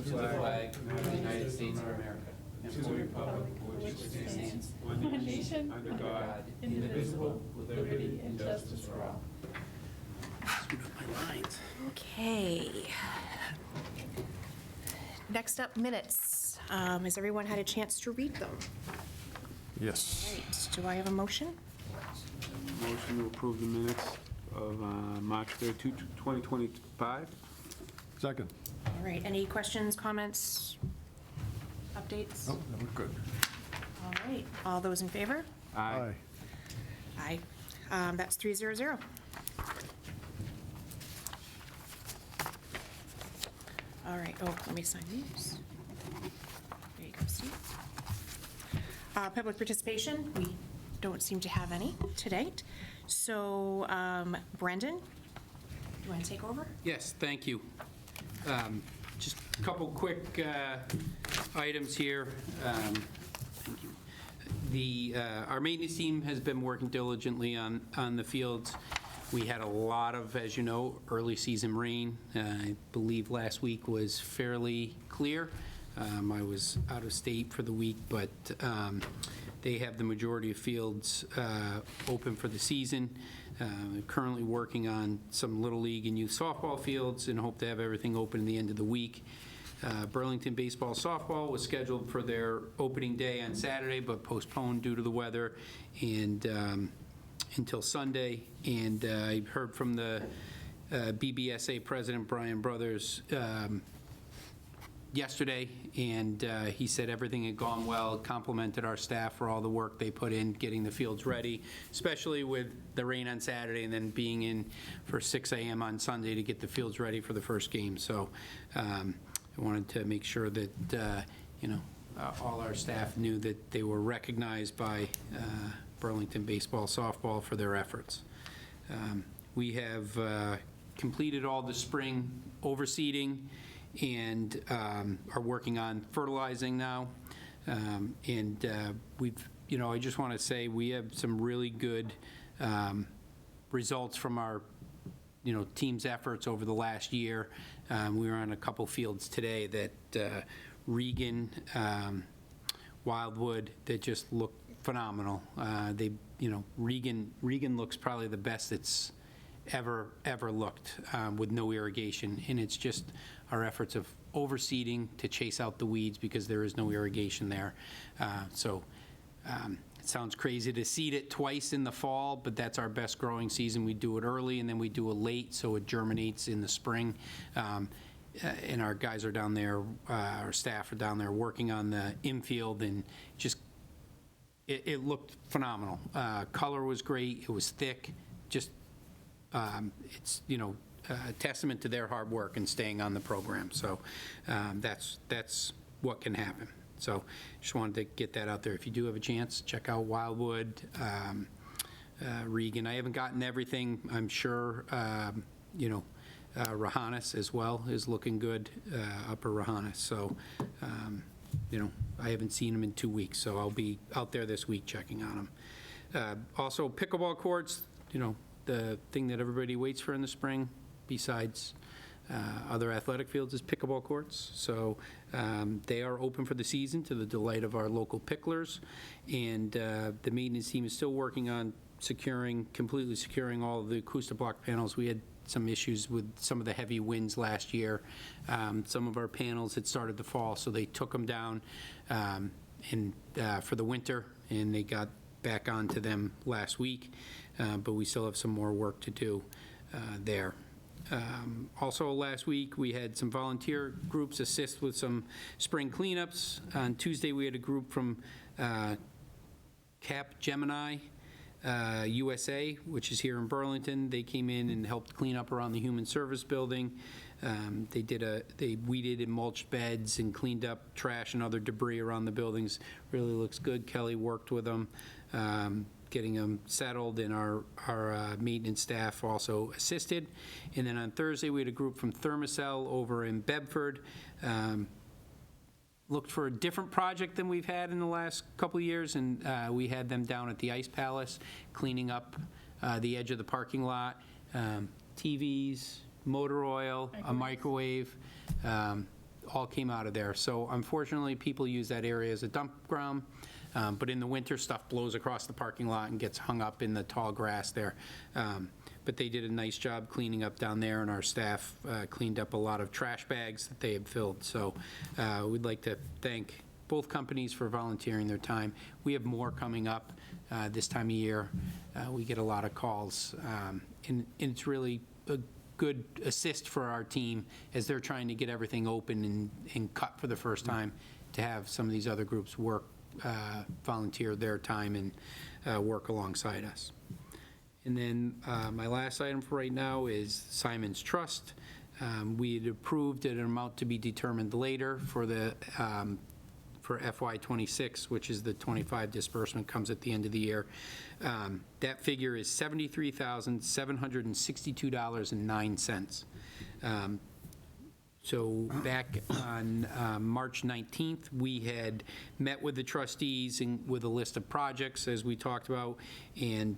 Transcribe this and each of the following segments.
to the flag of the United States of America and for the republic for which it stands, one nation, under God, indivisible, with liberty and justice for all. Screwed up my lines. Okay. Next up, minutes. Has everyone had a chance to read them? Yes. Right, do I have a motion? Motion to approve the minutes of March 3rd, 2025. Second. All right, any questions, comments, updates? Oh, that was good. All right, all those in favor? Aye. Aye. That's 300. All right, oh, let me sign these. There you go, Steve. Public participation, we don't seem to have any to date. So, Brendan, do you want to take over? Yes, thank you. Just a couple quick items here. Thank you. Our maintenance team has been working diligently on the fields. We had a lot of, as you know, early season rain. I believe last week was fairly clear. I was out of state for the week, but they have the majority of fields open for the season. Currently working on some Little League and youth softball fields and hope to have everything open at the end of the week. Burlington baseball softball was scheduled for their opening day on Saturday, but postponed due to the weather and until Sunday. And I heard from the BBSA president, Brian Brothers, yesterday, and he said everything had gone well, complimented our staff for all the work they put in getting the fields ready, especially with the rain on Saturday and then being in for 6 a.m. on Sunday to get the fields ready for the first game. So I wanted to make sure that, all our staff knew that they were recognized by Burlington baseball softball for their efforts. We have completed all the spring overseeding and are working on fertilizing now. We've, I just want to say we have some really good results from our, team's efforts over the last year. We were on a couple fields today that Regan, Wildwood, that just look phenomenal. Regan looks probably the best it's ever looked with no irrigation, and it's just our efforts of overseeding to chase out the weeds because there is no irrigation there. It sounds crazy to seed it twice in the fall, but that's our best growing season. We do it early and then we do it late, so it germinates in the spring. And our guys are down there, our staff are down there working on the infield, and just it looked phenomenal. Color was great. It was thick. Just it's a testament to their hard work and staying on the program. So that's what can happen. So just wanted to get that out there. If you do have a chance, check out Wildwood, Regan. I haven't gotten everything. I'm sure Rahanis as well is looking good, Upper Rahanis. So I haven't seen them in 2 weeks, so I'll be out there this week checking on them. Also, pickleball courts, the thing that everybody waits for in the spring, besides other athletic fields, is pickleball courts. So they are open for the season to the delight of our local picklers. And the maintenance team is still working on completely securing all of the acoustic block panels. We had some issues with some of the heavy winds last year. Some of our panels had started to fall, so they took them down for the winter, and they got back onto them last week. But we still have some more work to do there. Also last week, we had some volunteer groups assist with some spring cleanups. On Tuesday, we had a group from Cap Gemini USA, which is here in Burlington. They came in and helped clean up around the Human Service Building. They weeded and mulched beds and cleaned up trash and other debris around the buildings. Really looks good. Kelly worked with them, getting them settled, and our maintenance staff also assisted. And then on Thursday, we had a group from Thermacell over in Bedford. Looked for a different project than we've had in the last couple of years, and we had them down at the Ice Palace cleaning up the edge of the parking lot, TVs, motor oil, a microwave, all came out of there. So unfortunately, people use that area as a dump ground, but in the winter, stuff blows across the parking lot and gets hung up in the tall grass there. But they did a nice job cleaning up down there, and our staff cleaned up a lot of trash bags that they had filled. So we'd like to thank both companies for volunteering their time. We have more coming up this time of year. We get a lot of calls, and it's really a good assist for our team as they're trying to get everything open and cut for the first time, to have some of these other groups volunteer their time and work alongside us. And then my last item for right now is Simon's Trust. We had approved an amount to be determined later for FY '26, which is the 25 disbursement comes at the end of the year. That figure is $73,762.09. So back on March 19th, we had met with the trustees and with a list of projects, as we talked about, and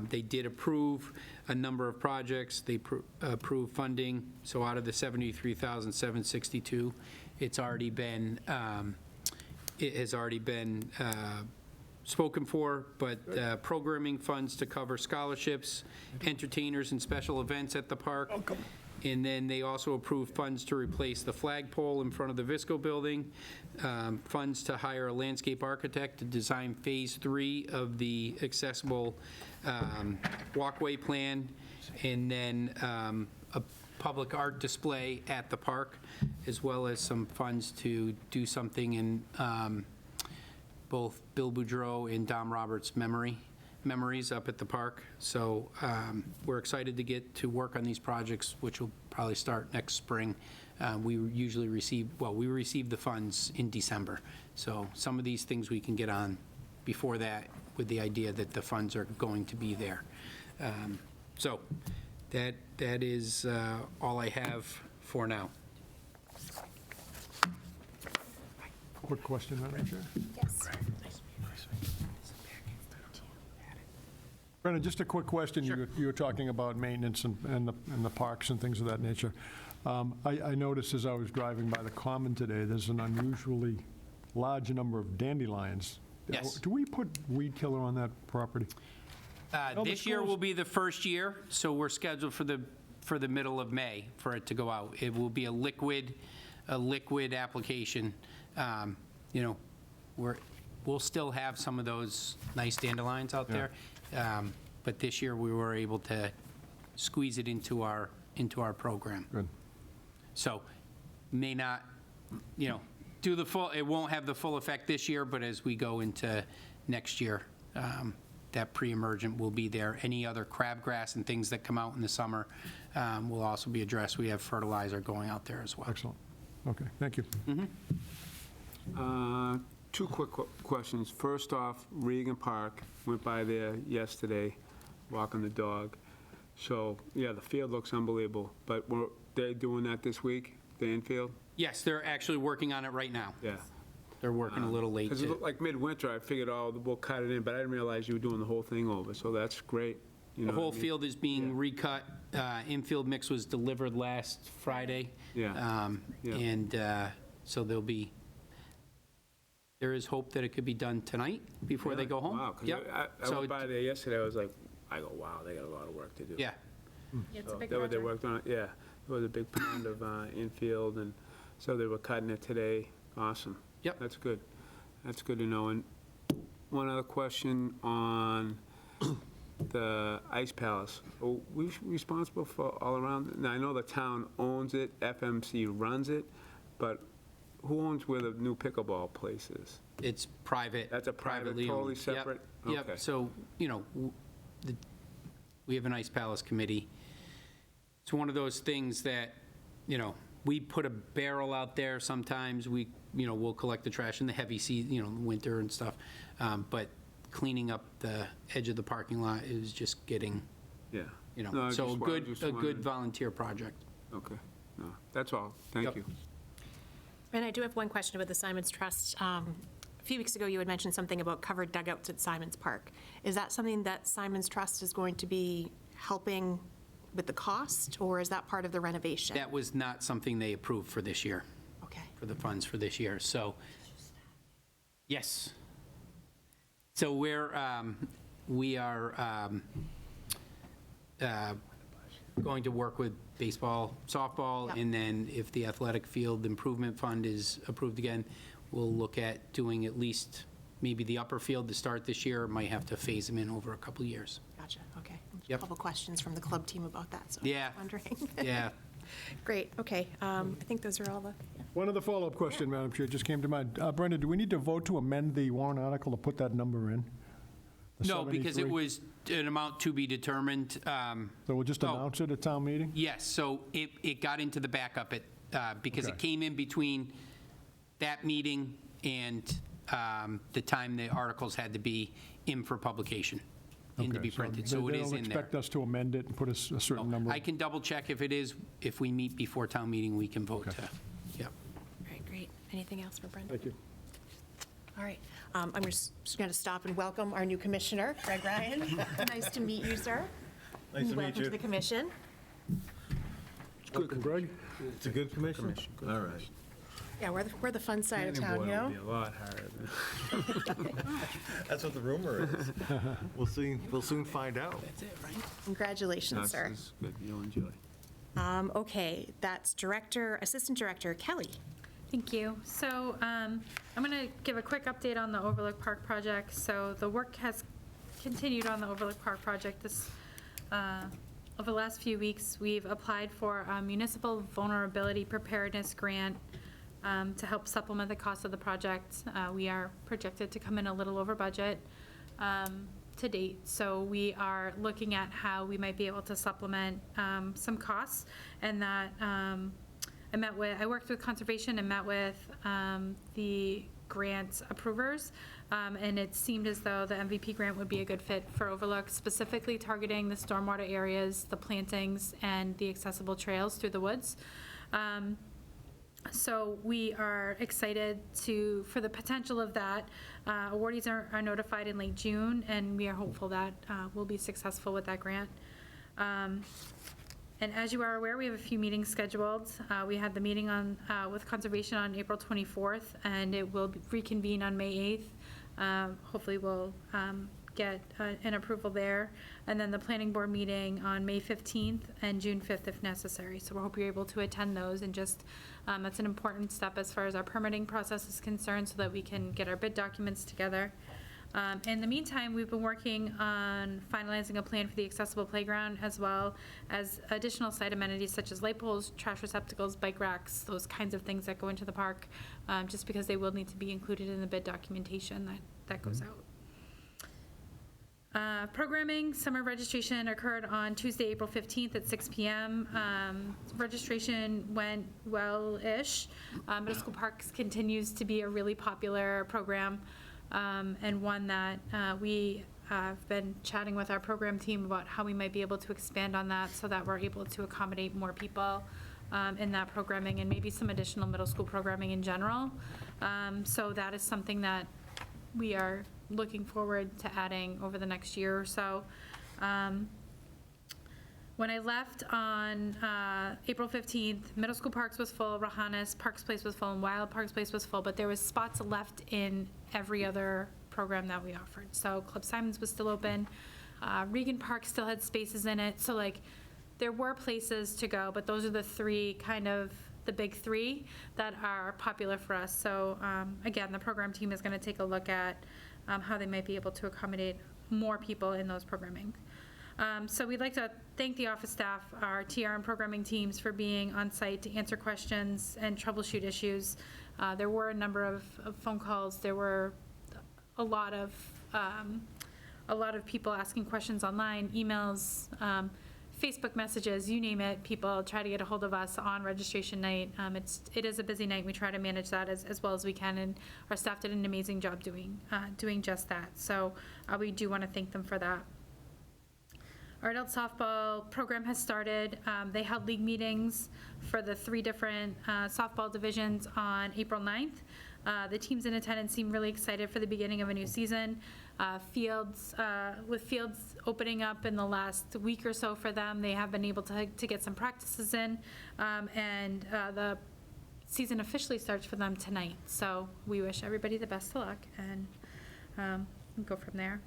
they did approve a number of projects. They approved funding. So out of the $73,762, it has already been spoken for, but programming funds to cover scholarships, entertainers, and special events at the park. And then they also approved funds to replace the flagpole in front of the Visco building, funds to hire a landscape architect to design Phase 3 of the accessible walkway plan, and then a public art display at the park, as well as some funds to do something in both Bill Boudreau and Dom Roberts' memories up at the park. So we're excited to get to work on these projects, which will probably start next spring. We usually receive the funds in December. So some of these things we can get on before that, with the idea that the funds are going to be there. So that is all I have for now. Quick question, Madam Chair. Yes. Brennan, just a quick question. You were talking about maintenance and the parks and things of that nature. I noticed as I was driving by the Common today, there's an unusually large number of dandelions. Yes. Do we put weed killer on that property? This year will be the first year, so we're scheduled for the middle of May for it to go out. It will be a liquid application. We'll still have some of those nice dandelions out there, but this year we were able to squeeze it into our program. Good. So may not, do the full. It won't have the full effect this year, but as we go into next year, that pre-emergent will be there. Any other crabgrass and things that come out in the summer will also be addressed. We have fertilizer going out there as well. Excellent. Okay, thank you. Two quick questions. First off, Regan Park, went by there yesterday, walking the dog. So, yeah, the field looks unbelievable, but they're doing that this week, the infield? Yes, they're actually working on it right now. Yeah. They're working a little late. Because it looked like midwinter, I figured, we'll cut it in, but I didn't realize you were doing the whole thing over, so that's great. The whole field is being recut. Infield mix was delivered last Friday. Yeah. And so there is hope that it could be done tonight before they go home. Wow, 'cause Yep. I So went by there yesterday, I go, wow, they got a lot of work to do. Yeah, It's a So big that what they project. worked on, yeah. There was a big pound of infield, and so they were cutting it today. Awesome. Yep. That's good. That's good to know. And one other question on the Ice Palace. Are we responsible for all around? Now, I know the town owns it, FMC runs it, but who owns where the new pickleball place is? it's private. That's a private, privately totally owned. Yep, separate? Yep, Okay. so, we have an Ice Palace committee. It's one of those things that, we put a barrel out there sometimes, we'll collect the trash in the heavy season, winter and stuff, but cleaning up the edge of the parking lot is just getting, Yeah. No, I so just a wa- good just a good wondered. volunteer project. Okay. No, that's all. Thank Yep. you. And I do have one question about the Simon's Trust. A few weeks ago, you had mentioned something about covered dugouts at Simon's Park. Is that something that Simon's Trust is going to be helping with the cost, or is that part of the renovation? That was not something they approved for this year. Okay. for the funds for this year. So, yes. So we are going to work with baseball, softball, Yep. and then if the athletic field improvement fund is approved again, we'll look at doing at least maybe the upper field to start this year. Might have to phase them in over a couple of years. Gotcha, okay. Yep. A couple questions from the club team about that, so. Yeah. Wondering. Yeah. Great, okay. I think those are all the, One other follow-up question, Madam Chair, just came to mind. Brenda, do we need to vote to amend the warrant article to put that number in? The No, because it 73? was an amount to be determined. So we'll just Oh. announce it at town meeting? Yes, so it got into the backup because it Okay. came in between that meeting and the time the articles had to be in for publication and to Okay, be printed, so they it is don't in there. expect us to amend it and put a certain number? I can double check if it is, if we meet before town meeting, we can vote Okay. to, yep. all right, great. Anything else for Brenda? Thank you. All right, I'm just going to stop and welcome our new commissioner, Greg Ryan. Nice to meet you, sir. Nice to meet Welcome to you. the commission. Good, Greg? It's a good commission? All right. Yeah, we're the fun side of Planning town, you board know? will be a lot harder than. That's what the rumor is. We'll soon find out. That's it, right? Congratulations, sir. That's good, you'll enjoy. Okay, that's Assistant Director Kelly. Thank you. So I'm going to give a quick update on the Overlook Park project. So the work has continued on the Overlook Park project. Over the last few weeks, we've applied for a municipal vulnerability preparedness grant to help supplement the cost of the project. We are projected to come in a little over budget to date. So we are looking at how we might be able to supplement some costs, and that I worked with Conservation and met with the grant approvers, and it seemed as though the MVP grant would be a good fit for Overlook, specifically targeting the stormwater areas, the plantings, and the accessible trails through the woods. So we are excited for the potential of that. Awardees are notified in late June, and we are hopeful that we'll be successful with that grant. And as you are aware, we have a few meetings scheduled. We had the meeting with Conservation on April 24th, and it will reconvene on May 8th. Hopefully we'll get an approval there. And then the Planning Board meeting on May 15th and June 5th if necessary. So we hope you're able to attend those, and just, that's an important step as far as our permitting process is concerned, so that we can get our bid documents together. In the meantime, we've been working on finalizing a plan for the accessible playground, as well as additional site amenities such as light poles, trash receptacles, bike racks, those kinds of things that go into the park, just because they will need to be included in the bid documentation that goes out. Programming, summer registration occurred on Tuesday, April 15th at 6 p.m. Registration went well-ish. Middle School Parks continues to be a really popular program, and one that we have been chatting with our program team about how we might be able to expand on that, so that we're able to accommodate more people in that programming, and maybe some additional middle school programming in general. So that is something that we are looking forward to adding over the next year or so. When I left on April 15th, Middle School Parks was full, Rahanis Parks Place was full, and Wild Parks Place was full, but there was spots left in every other program that we offered. So Club Simons was still open, Regan Park still had spaces in it, so like, there were places to go, but those are the three, kind of the big three that are popular for us. So again, the program team is gonna take a look at how they might be able to accommodate more people in those programming. So we'd like to thank the office staff, our TR and programming teams, for being on site to answer questions and troubleshoot issues. There were a number of phone calls. There were a lot of people asking questions online, emails, Facebook messages, you name it. People try to get a hold of us on registration night. It is a busy night. We try to manage that as well as we can, and our staff did an amazing job doing just that. So we do want to thank them for that. Our adult softball program has started. They held league meetings for the 3 different softball divisions on April 9th. The teams in attendance seem really excited for the beginning of a new season. With fields opening up in the last week or so for them, they have been able to get some practices in, and the season officially starts for them tonight. So we wish everybody the best of luck, and go from there.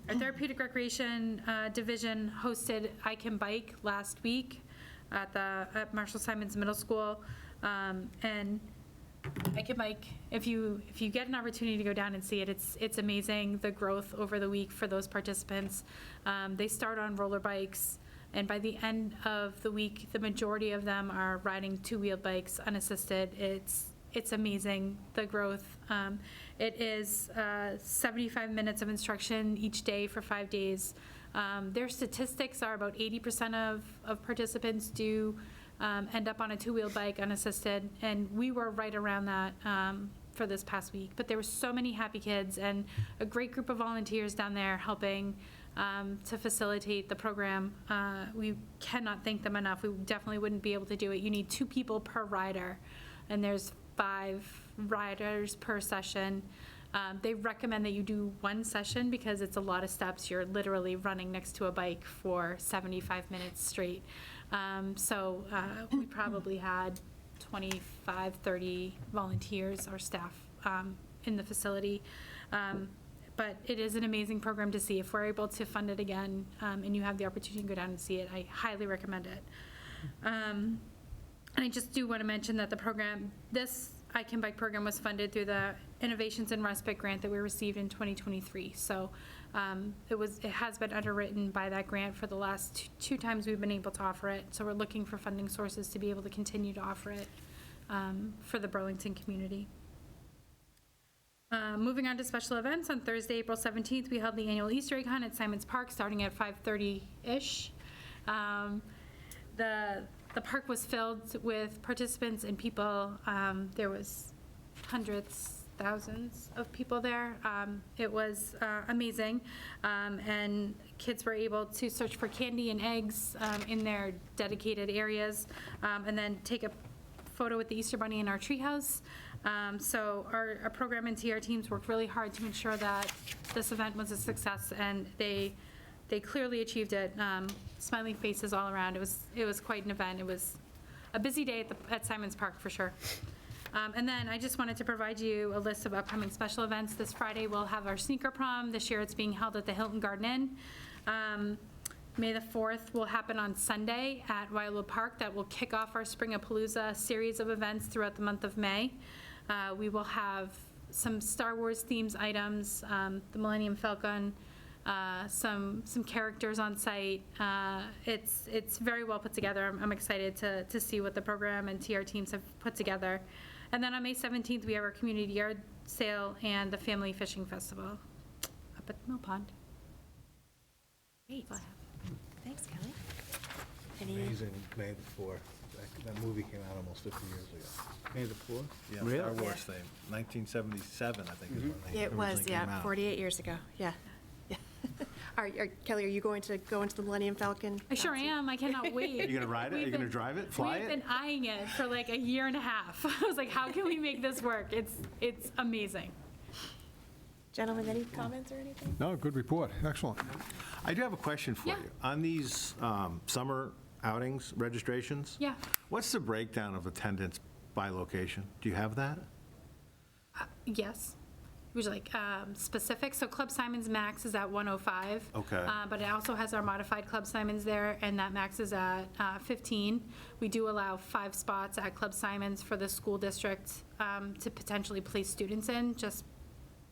Our therapeutic recreation division hosted I Can Bike last week at Marshall Simons Middle School, and I Can Bike, if you get an opportunity to go down and see it, it's amazing, the growth over the week for those participants. They start on roller bikes, and by the end of the week, the majority of them are riding two-wheeled bikes unassisted. It's amazing, the growth. It is 75 minutes of instruction each day for 5 days. Their statistics are about 80% of participants do end up on a two-wheeled bike unassisted, and we were right around that for this past week. But there were so many happy kids and a great group of volunteers down there helping to facilitate the program. We cannot thank them enough. We definitely wouldn't be able to do it. You need 2 people per rider, and there's 5 riders per session. They recommend that you do 1 session because it's a lot of steps. You're literally running next to a bike for 75 minutes straight. So we probably had 25, 30 volunteers or staff in the facility. But it is an amazing program to see. If we're able to fund it again and you have the opportunity to go down and see it, I highly recommend it. And I just do want to mention that the program, this I Can Bike program was funded through the Innovations in Respite grant that we received in 2023. So it has been underwritten by that grant for the last two times we've been able to offer it. So we're looking for funding sources to be able to continue to offer it for the Burlington community. Moving on to special events, on Thursday, April 17th, we held the annual Easter egg hunt at Simons Park starting at 5:30-ish. The park was filled with participants and people. There was hundreds, thousands of people there. It was amazing. And kids were able to search for candy and eggs in their dedicated areas, and then take a photo with the Easter Bunny in our treehouse. So our program and TR teams worked really hard to ensure that this event was a success, and they clearly achieved it. Smiling faces all around. It was quite an event. It was a busy day at Simons Park for sure. And then I just wanted to provide you a list of upcoming special events. This Friday we'll have our sneaker prom. This year it's being held at the Hilton Garden Inn. May the 4th will happen on Sunday at Wildwood Park. That will kick off our Spring-a-Palooza series of events throughout the month of May. We will have some Star Wars themes items, the Millennium Falcon, some characters on site. It's very well put together. I'm excited to see what the program and TR teams have put together. And then on May 17th, we have our community yard sale and the family fishing festival up at Mill Pond. Great. That's all I have. Thanks, Kelly. Any, Amazing, May the 4th. That movie came out almost 50 years ago. May the 4th? Yeah, Really? Star Wars Yeah. thing, 1977, I think is when they it was, originally came yeah, out. 48 years ago. Yeah. Yeah. Kelly, are you going to go into the Millennium Falcon? I sure am. I cannot wait. Are you gonna ride it? Are you We've gonna been- drive it? Fly We've it? been eyeing it for like a year and a half. I was like, how can we make this work? It's amazing. Gentlemen, any comments or anything? No, good report, excellent. I do have a question for Yeah. you. On these summer outings, registrations? Yeah. What's the breakdown of attendance by location? Do you have that? Yes. Would you like specific? So Club Simons max is at 105. Okay. But it also has our modified Club Simons there, and that max is at 15. We do allow 5 spots at Club Simons for the school district to potentially place students in. Just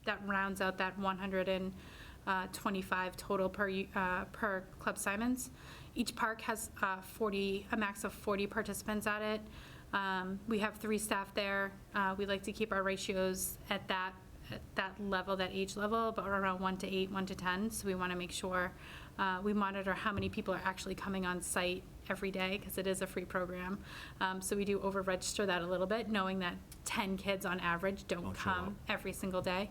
that rounds out that 125 total per Club Simons. Each park has a max of 40 participants at it. We have 3 staff there. We like to keep our ratios at that level, that age level, but around 1 to 8, 1 to 10. So we want to make sure we monitor how many people are actually coming on site every day, because it is a free program. So we do over-register that a little bit, knowing that 10 kids on average don't show up. come every single day.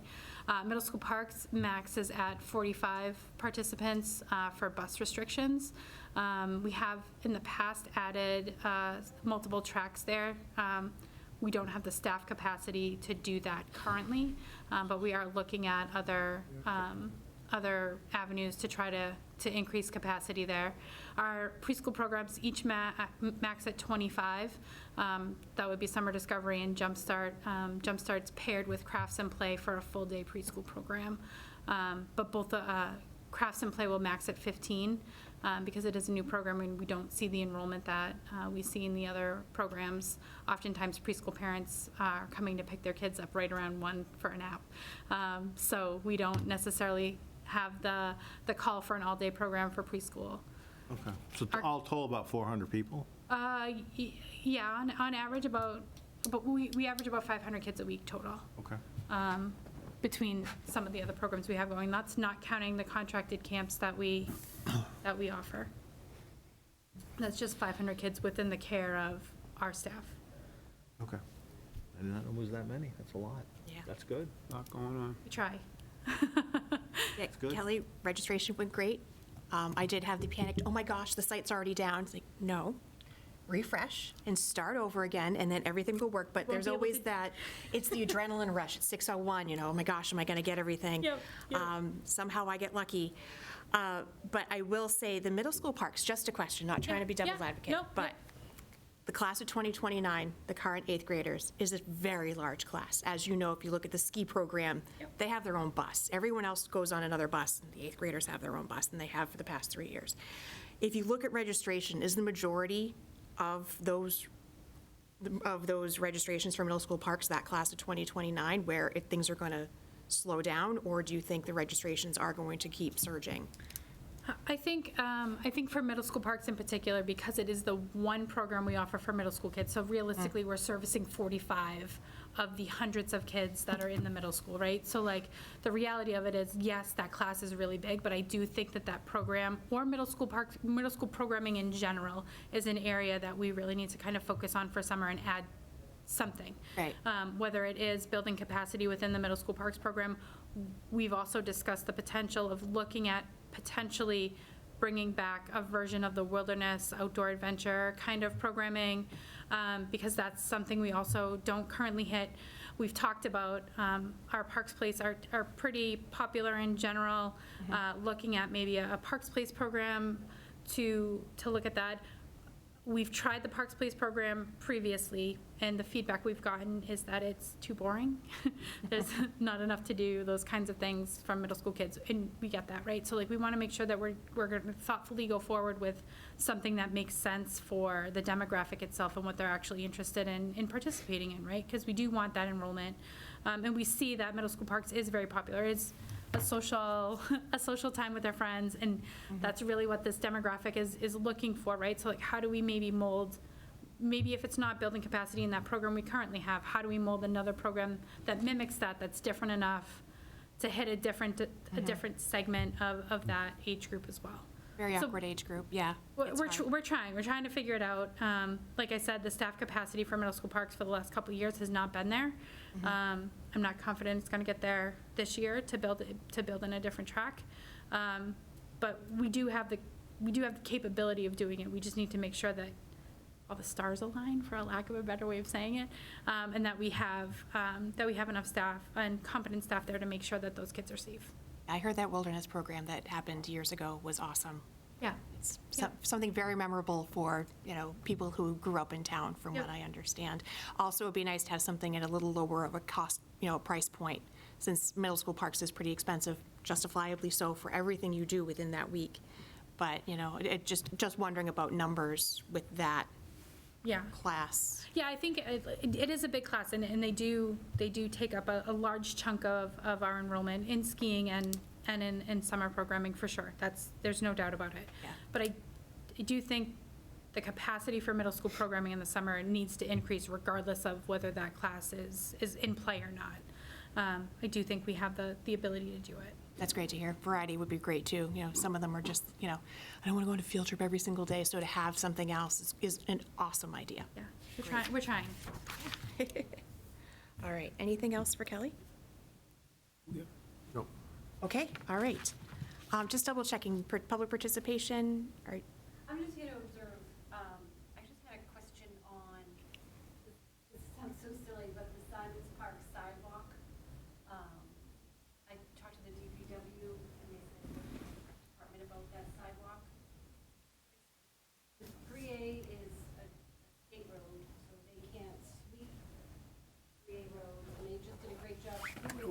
Middle school parks max is at 45 participants for bus restrictions. We have in the past added multiple tracks there. We don't have the staff capacity to do that currently, but we are looking at other other avenues to try to increase capacity there. Our preschool programs each max at 25. That would be Summer Discovery and Jumpstart. Jumpstart's paired with Crafts and Play for a full-day preschool program. But both Crafts and Play will max at 15 because it is a new program and we don't see the enrollment that we see in the other programs. Oftentimes preschool parents are coming to pick their kids up right around 1 for a nap. So we don't necessarily have the call for an all-day program for preschool. Okay. So all told, about 400 people? Yeah, on average but we average about 500 kids a week total. Okay. Between some of the other programs we have going. That's not counting the contracted camps that we offer. That's just 500 kids within the care of our staff. Okay. I did not know it was that many. That's a lot. Yeah. That's good. Lot going on. We try. Yeah, good. Kelly, registration went great. I did have the panicked, oh my gosh, the site's already down. It's like, no, refresh and start over again, and then everything will work. But We'll there's be able always to- that, it's the adrenaline rush at 6:01, oh my gosh, am I going to get everything? Yep, yep. Somehow I get lucky. But I will say, the middle school parks, just a question, not trying to be devil's Yeah, advocate, nope, but nope. the class of 2029, the current eighth graders, is a very large class. As you know, if you look at the ski program, Yep. they have their own bus. Everyone else goes on another bus, and the eighth graders have their own bus, and they have for the past 3 years. If you look at registration, is the majority of those registrations for middle school parks that class of 2029, where if things are going to slow down, or do you think the registrations are going to keep surging? I think for middle school parks in particular, because it is the one program we offer for middle school kids, so realistically, we're servicing 45 of the hundreds of kids that are in the middle school, right? So like, the reality of it is, yes, that class is really big, but I do think that program, or middle school programming in general, is an area that we really need to kind of focus on for summer and add something. Right. Whether it is building capacity within the middle school parks program, we've also discussed the potential of looking at potentially bringing back a version of the wilderness outdoor adventure kind of programming, because that's something we also don't currently hit. We've talked about our Parks Place are pretty popular in general, looking at maybe a Parks Place program to look at that. We've tried the Parks Place program previously, and the feedback we've gotten is that it's too boring. There's not enough to do those kinds of things from middle school kids, and we get that, right? So like, we want to make sure that we're going to thoughtfully go forward with something that makes sense for the demographic itself and what they're actually interested in participating in, right? Because we do want that enrollment. And we see that middle school parks is very popular. It's a social time with their friends, and that's really what this demographic is looking for, right? So like, how do we maybe mold, maybe if it's not building capacity in that program we currently have, how do we mold another program that mimics that's different enough to hit a different segment of that age group as well? Very So- awkward age group, yeah. We're it's hard. we're trying to figure it out. Like I said, the staff capacity for middle school parks for the last couple of years has not been there. I'm not confident it's going to get there this year to build in a different track. But we do have the capability of doing it. We just need to make sure that all the stars align, for a lack of a better way of saying it, and that we have enough staff and competent staff there to make sure that those kids are safe. I heard that wilderness program that happened years ago was awesome. Yeah. It's Yep. something very memorable for, people who grew up in town, from what Yep. I understand. Also, it'd be nice to have something at a little lower of a cost, price point, since middle school parks is pretty expensive, justifiably so, for everything you do within that week. But, just wondering about numbers with that Yeah. class. Yeah, I think it is a big class, and they do take up a large chunk of our enrollment in skiing and in summer programming, for sure. There's no doubt about it. Yeah. But I do think the capacity for middle school programming in the summer needs to increase regardless of whether that class is in play or not. I do think we have the ability to do it. That's great to hear. Variety would be great, too. Some of them are just, I don't want to go on a field trip every single day, so to have something else is an awesome idea. Yeah, we're trying. All right, anything else for Kelly? Nope. Okay, all right. Just double checking, public participation, all right. I'm just here to observe. I just had a question on, this sounds so silly, but the Simons Park sidewalk. I talked to the DPW and they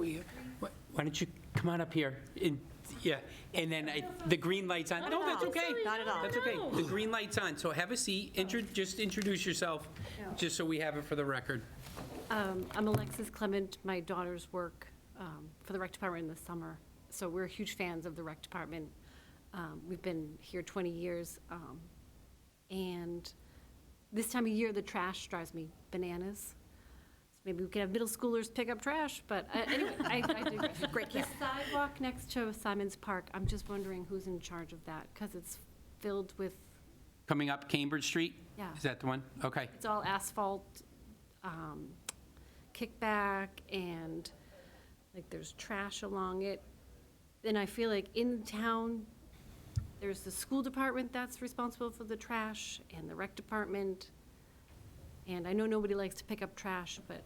you, why don't you come on up here? Yeah, and then the green light's on. No, that's okay. Not at all. That's okay. The green light's on, so have a seat, just introduce yourself, just so we have it for the record. I'm Alexis Clement. My daughters work for the rec department in the summer, so we're huge fans of the rec department. We've been here 20 years, and this time of year, the trash drives me bananas. So maybe we could have middle schoolers pick up trash, but anyway, I digress. Great The camp. sidewalk next to Simons Park, I'm just wondering who's in charge of that, because it's filled with, Coming up Cambridge Street? Yeah. Is that the one? Okay. it's all asphalt, kickback, and like there's trash along it. And I feel like in town, there's the school department that's responsible for the trash and the rec department. And I know nobody likes to pick up trash, but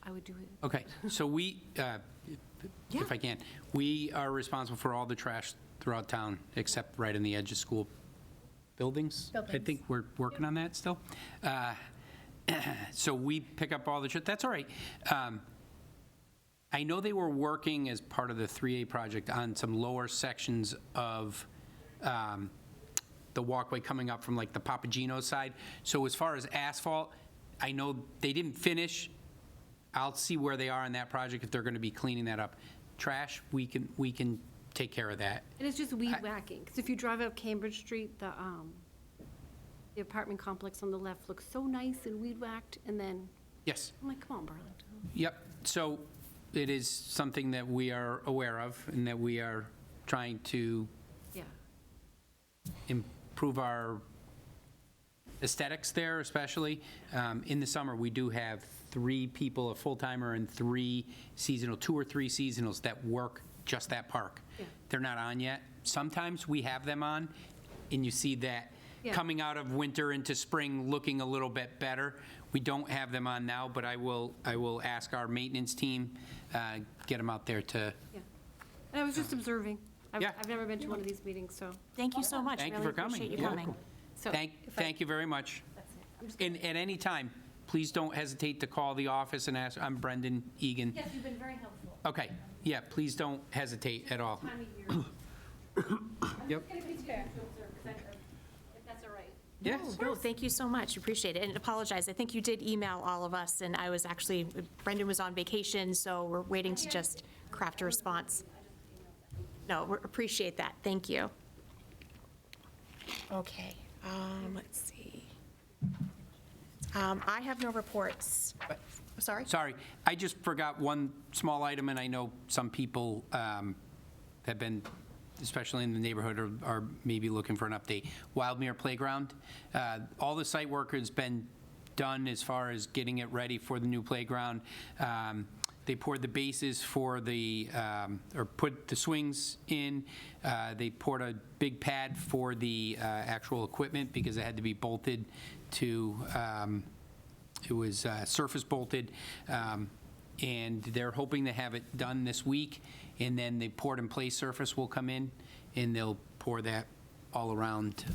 I would do it. Okay, so we, if I can, we are responsible for all the trash throughout town, except right in the edge of school buildings. I think we're working on that still. So we pick up all the trash, that's all right. I know they were working as part of the 3A project on some lower sections of the walkway coming up from like the Papagino side. So as far as asphalt, I know they didn't finish. I'll see where they are on that project, if they're going to be cleaning that up. Trash, we can take care of that. And it's just weed whacking, because if you drive up Cambridge Street, the apartment complex on the left looks so nice and weed whacked, and then, Yes, I'm like, come on, Burlington. yep. So it is something that we are aware of and that we are trying to Yeah. improve our aesthetics there, especially. In the summer, we do have 3 people, a full-timer and 3 seasonal, 2 or 3 seasonals that work just that park. Yeah. They're not on yet. Sometimes we have them on, and you see that Yeah. coming out of winter into spring looking a little bit better. We don't have them on now, but I will ask our maintenance team, get them out there to, Yeah. And I was just observing. Yeah. I've never been to one of these meetings, so. Thank you so much. Thank you Really for coming. appreciate you Yeah. coming. So thank you very much. That's it. I'm just. And at any time, please don't hesitate to call the office and ask. I'm Brendan Egan. Yes, you've been very helpful. Okay, yeah, please don't hesitate at all. Time of year. Yep. Gonna be too to observe, if that's all right. Yes. No, thank you so much, appreciate it, and apologize, I think you did email all of us, and I was actually, Brendan was on vacation, so we're waiting to just craft a response. No, we appreciate that, thank you. Okay, let's see. I have no reports. Sorry? Sorry, I just forgot one small item, and I know some people have been, especially in the neighborhood, are maybe looking for an update. Wildmere Playground, all the site work has been done as far as getting it ready for the new playground. They poured the bases for the, or put the swings in. They poured a big pad for the actual equipment because it had to be bolted to, it was surface bolted. And they're hoping to have it done this week. And then the poured in place surface will come in and they'll pour that all around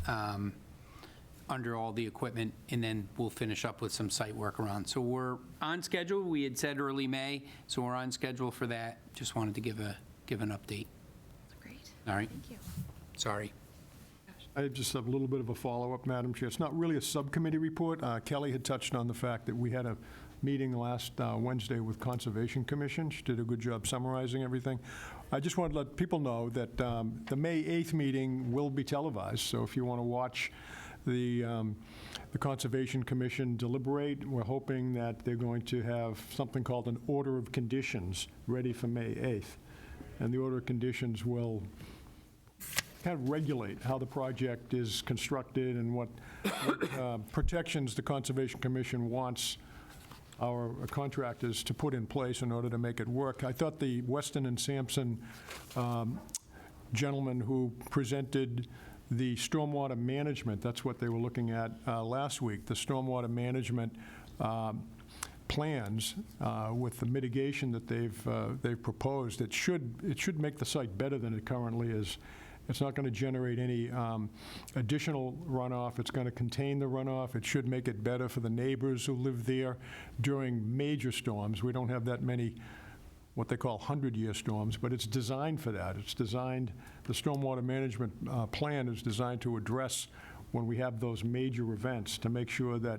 under all the equipment, and then we'll finish up with some site work around. So we're on schedule. We had said early May, so we're on schedule for that. Just wanted to give an update. Great, All right, thank you. sorry. I just have a little bit of a follow-up, Madam Chair. It's not really a subcommittee report. Kelly had touched on the fact that we had a meeting last Wednesday with Conservation Commission. She did a good job summarizing everything. I just wanted to let people know that the May 8th meeting will be televised, so if you want to watch the Conservation Commission deliberate, we're hoping that they're going to have something called an order of conditions ready for May 8th. And the order of conditions will kind of regulate how the project is constructed and what protections the Conservation Commission wants our contractors to put in place in order to make it work. I thought the Weston and Sampson gentleman who presented the stormwater management, that's what they were looking at last week, the stormwater management plans with the mitigation that they've proposed. It should make the site better than it currently is. It's not going to generate any additional runoff. It's going to contain the runoff. It should make it better for the neighbors who live there during major storms. We don't have that many what they call 100-year storms, but it's designed for that. It's designed, the stormwater management plan is designed to address when we have those major events, to make sure that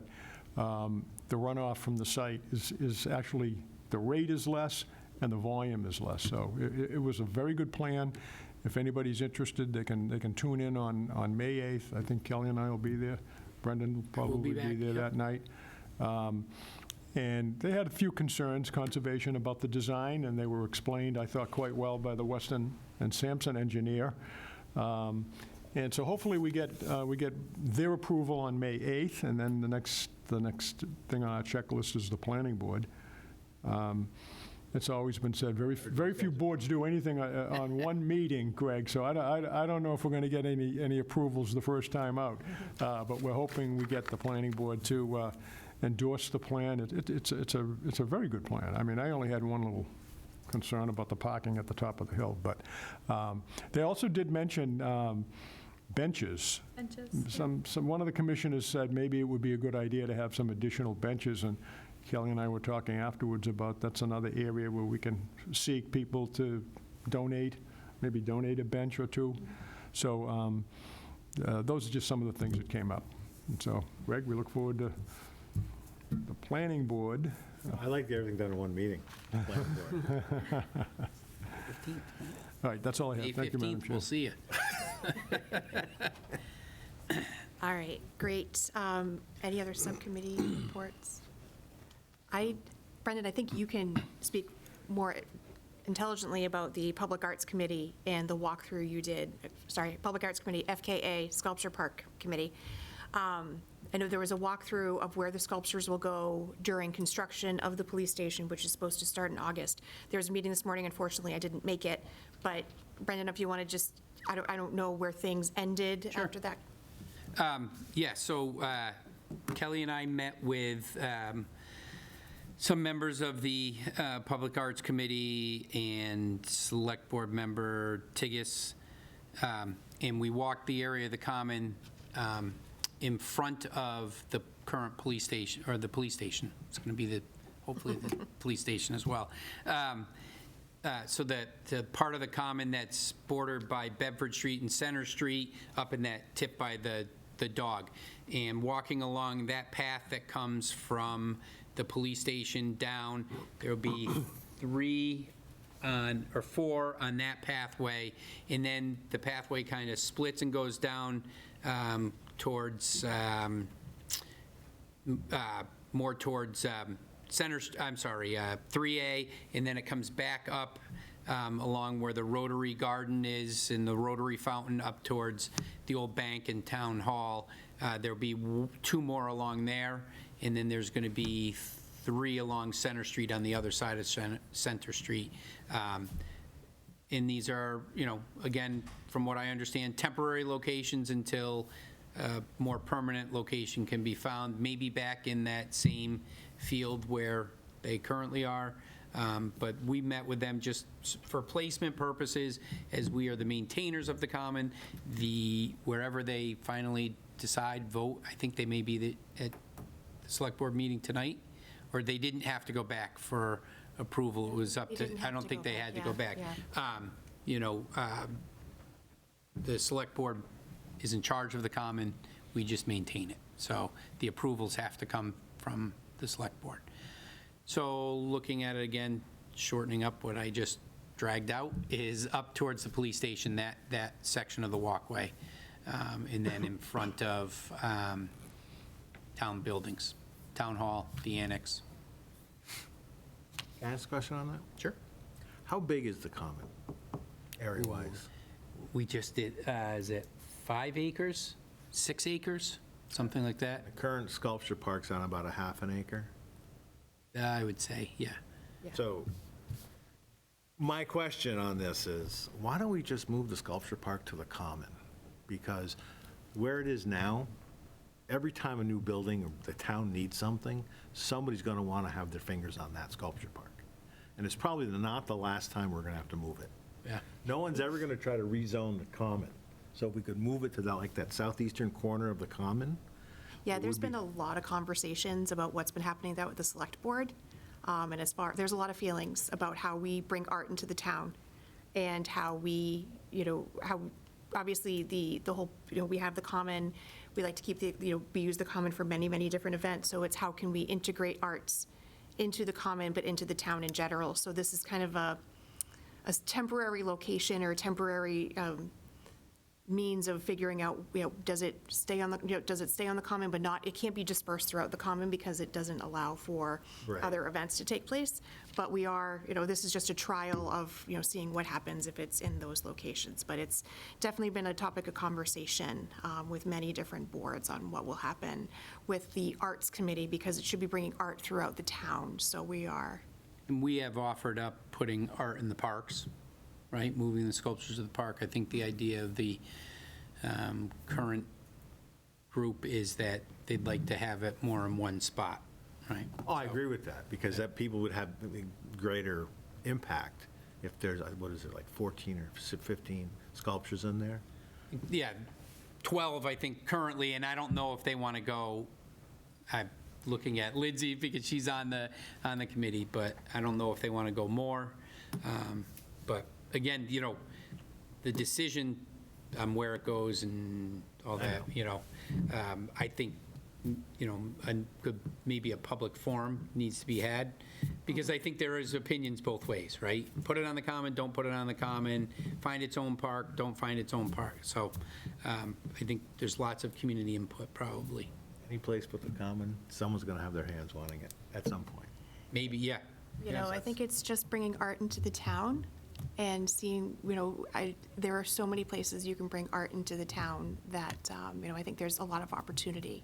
the runoff from the site is actually, the rate is less and the volume is less. So it was a very good plan. If anybody's interested, they can tune in on May 8th. I think Kelly and I will be there. Brendan will probably be back, there that night. And they had a few concerns, conservation, about the design, and they were explained, I thought, quite well by the Weston and Sampson engineer. And so hopefully we get their approval on May 8th, and then the next thing on our checklist is the planning board. It's always been said, very few boards do anything on one meeting, Greg, so I don't know if we're going to get any approvals the first time out. But we're hoping we get the planning board to endorse the plan. It's a very good plan. I mean, I only had one little concern about the parking at the top of the hill, but they also did mention benches. One of the commissioners said maybe it would be a good idea to have some additional benches, and Kelly and I were talking afterwards about that's another area where we can seek people to maybe donate a bench or two. So those are just some of the things that came up. And so, Greg, we look forward to the planning board. I like everything done in one meeting. Planning board. 15th, All right, that's all I have. May Thank you, Madam 15th, Chair. we'll see you. All right, great. Any other subcommittee reports? Brendan, I think you can speak more intelligently about the Public Arts Committee and the walkthrough you did, Public Arts Committee, FKA, Sculpture Park Committee. I know there was a walkthrough of where the sculptures will go during construction of the police station, which is supposed to start in August. There was a meeting this morning, unfortunately, I didn't make it, but Brendan, if you want to just, I don't know where things ended after that. Yeah, so Kelly and I met with some members of the Public Arts Committee and Select Board member Tigas, and we walked the area of the Common in front of the current police station, or the police station. It's going to be hopefully the police station as well. So that the part of the Common that's bordered by Bedford Street and Center Street, up in that tip by the dog, and walking along that path that comes from the police station down, there'll be 4 on that pathway, and then the pathway kind of splits and goes down towards more towards Center, 3A, and then it comes back up along where the Rotary Garden is and the Rotary Fountain up towards the old bank and Town Hall. There'll be 2 more along there, and then there's going to be 3 along Center Street on the other side of Center Street. And these are, again, from what I understand, temporary locations until a more permanent location can be found, maybe back in that same field where they currently are. But we met with them just for placement purposes, as we are the maintainers of the Common. Wherever they finally decide, vote, I think they may be at the Select Board meeting tonight, or they didn't have to go back for approval. It was up They to, didn't I have don't to think go they back, had to go back. yeah. The Select Board is in charge of the Common, we just maintain it. So the approvals have to come from the Select Board. So looking at it again, shortening up what I just dragged out, is up towards the police station, that section of the walkway, and then in front of town buildings, Town Hall, the Annex. Can I ask a question on that? Sure. How big is the Common, area-wise? We just did, is it 5 acres, 6 acres, something like that? The current sculpture park's on about a half an acre. I would say, yeah. So my question on this is, why don't we just move the sculpture park to the Common? Because where it is now, every time a new building or the town needs something, somebody's going to want to have their fingers on that sculpture park. And it's probably not the last time we're going to have to move it. Yeah. No one's ever going to try to rezone the Common. So if we could move it to that southeastern corner of the Common. Yeah, It there's would be- been a lot of conversations about what's been happening there with the Select Board. And there's a lot of feelings about how we bring art into the town and how we, how, obviously, the whole, we have the common, we like to keep we use the common for many, many different events, so it's how can we integrate arts into the common, but into the town in general. So this is kind of a temporary location or a temporary means of figuring out, does it stay on the common, but not, it can't be dispersed throughout the common because it doesn't allow for Right. other events to take place. But we are, this is just a trial of, seeing what happens if it's in those locations. But it's definitely been a topic of conversation with many different boards on what will happen with the Arts Committee, because it should be bringing art throughout the town. So we are, And we have offered up putting art in the parks, right? Moving the sculptures to the park. I think the idea of the current group is that they'd like to have it more in one spot, right? Oh, I agree with that, because that people would have greater impact if there's, what is it, like 14 or 15 sculptures in there? Yeah, 12, I think, currently, and I don't know if they want to go, I'm looking at Lindsay because she's on the committee, but I don't know if they want to go more. But again, the decision on where it goes and all that, I think, maybe a public forum needs to be had, because I think there is opinions both ways, right? Put it on the common, don't put it on the common, find its own park, don't find its own park. So I think there's lots of community input, probably. Any place but the common, someone's going to have their hands wanting it at some point. Maybe, yeah. I think it's just bringing art into the town and seeing, there are so many places you can bring art into the town that, I think there's a lot of opportunity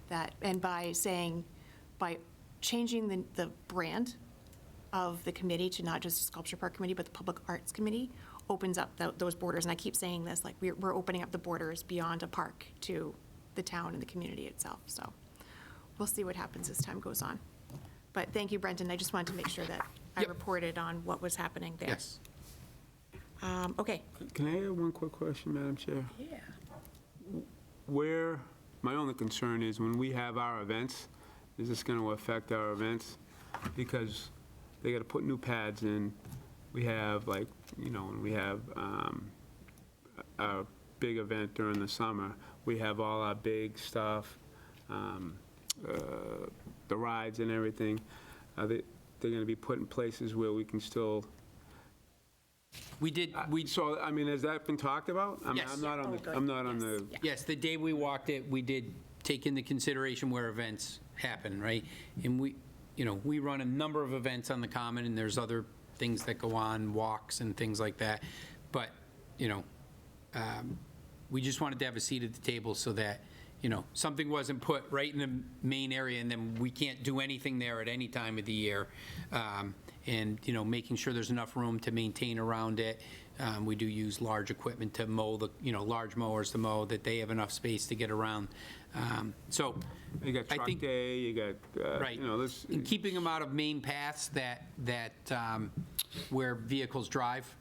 that, and by changing the brand of the committee to not just Sculpture Park Committee, but the Public Arts Committee, opens up those borders. And I keep saying this, like, we're opening up the borders beyond a park to the town and the community itself. So we'll see what happens as time goes on. But thank you, Brendan. I just wanted to make sure that I Yep. reported on what was happening there. Yes. Okay. Can I add one quick question, Madam Chair? Yeah. My only concern is when we have our events, is this going to affect our events? Because they got to put new pads in. We have, like, when we have our big event during the summer, we have all our big stuff, the rides and everything. They're going to be put in places where we can still. So, has that been talked about? Yes. I'm not on Oh, the, good. I'm not on the, Yes, the day we walked it, we did take into consideration where events happen, right? And we run a number of events on the Common, and there's other things that go on, walks and things like that. But, we just wanted to have a seat at the table so that, something wasn't put right in the main area, and then we can't do anything there at any time of the year. And, making sure there's enough room to maintain around it. We do use large equipment to mow large mowers to mow, that they have enough space to get around. So you got I truck think- day, you got, Right. this. And keeping them out of main paths where vehicles drive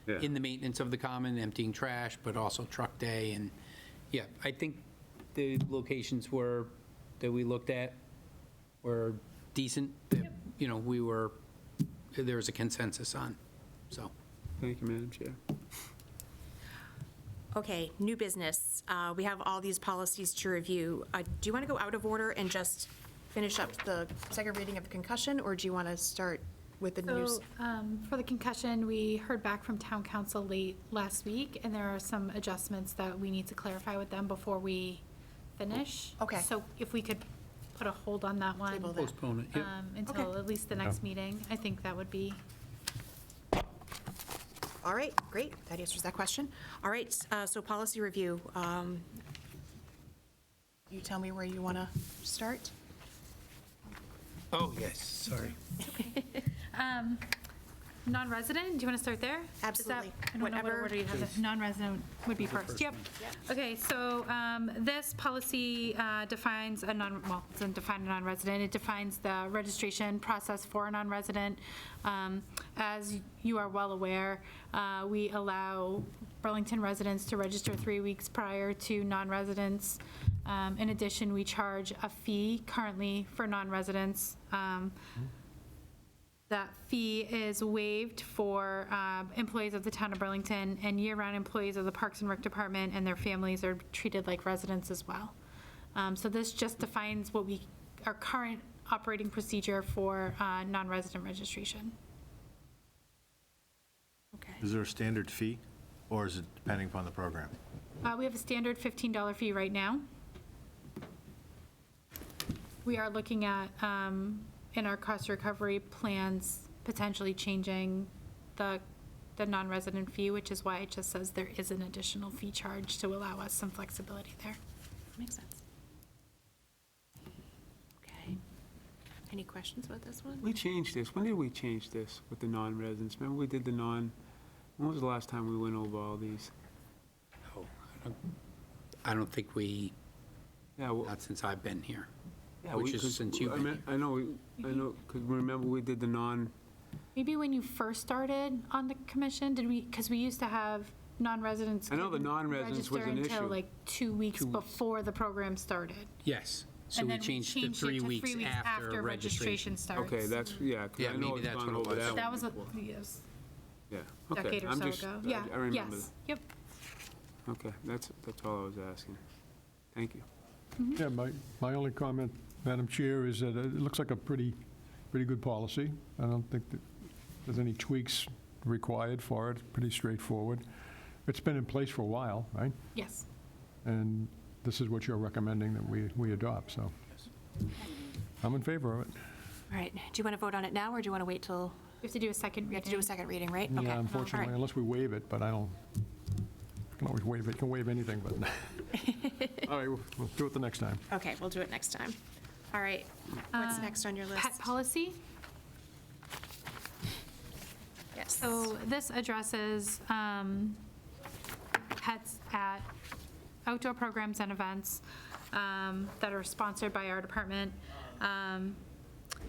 Yeah. in the maintenance of the Common, emptying trash, but also truck day. And, yeah, I think the locations that we looked at were decent. There was a consensus on, so. Thank you, Madam Chair. Okay, new business. We have all these policies to review. Do you want to go out of order and just finish up the second reading of the concussion, or do you want to start with the news? So, for the concussion, we heard back from town council late last week, and there are some adjustments that we need to clarify with them before we finish. Okay. So if we could put a hold on that one. Table that. Postpone it, yep. Until Okay. at least the next meeting, I think that would be. All right, great. That answers that question. All right, so policy review. You tell me where you want to start? Oh, yes, sorry. Non-resident, do you want to start there? Is that- Absolutely. I don't know what Whatever. order you have it. Non-resident would be first. Yep. Okay, so this policy defines a it doesn't define a non-resident. It defines the registration process for a non-resident. As you are well aware, we allow Burlington residents to register 3 weeks prior to non-residents. In addition, we charge a fee currently for non-residents. that fee is waived for employees of the town of Burlington, and year-round employees of the Parks and Rec Department and their families are treated like residents as well. So this just defines our current operating procedure for non-resident registration. Okay. Is there a standard fee, or is it depending upon the program? We have a standard $15 fee right now. We are looking at, in our cost recovery plans, potentially changing the non-resident fee, which is why it just says there is an additional fee charge to allow us some flexibility there. Makes sense. Okay. Any questions about this one? We changed this. When did we change this with the non-residents? Remember we did when was the last time we went over all these? Oh, I don't think we, Yeah, well, not since I've been here. yeah, which is since you've been I know, because remember we did the Maybe when you first started on the commission, because we used to have non-residents. I know the couldn't non-residents was an register issue. Until like 2 weeks 2 weeks. before the program started. Yes, so And we then changed to it 3 to weeks after registration. starts. Okay, that's, yeah, 'cause Yeah, I know maybe it's that's gone what it over was. that That one was a before. yes, Yeah, okay. decade or I'm so just- ago. I- Yeah, I remember yes, that. yep. Okay, that's all I was asking. Thank you. Yeah, my only comment, Madam Chair, is that it looks like a pretty good policy. I don't think that there's any tweaks required for it, pretty straightforward. It's been in place for a while, right? Yes. And this is what you're recommending that we adopt, so I'm in favor of it. All right. Do you want to vote on it now, or do you want to wait till, We have to do a second we have reading. to do a second reading, right? Okay. Yeah, All unfortunately, right. unless we waive it, but I don't, you can always waive it, you can waive anything, but, all right, we'll do it the next time. Okay, we'll do it next time. All right. What's next on your list? Pet policy. Yes. So this addresses pets at outdoor programs and events that are sponsored by our department.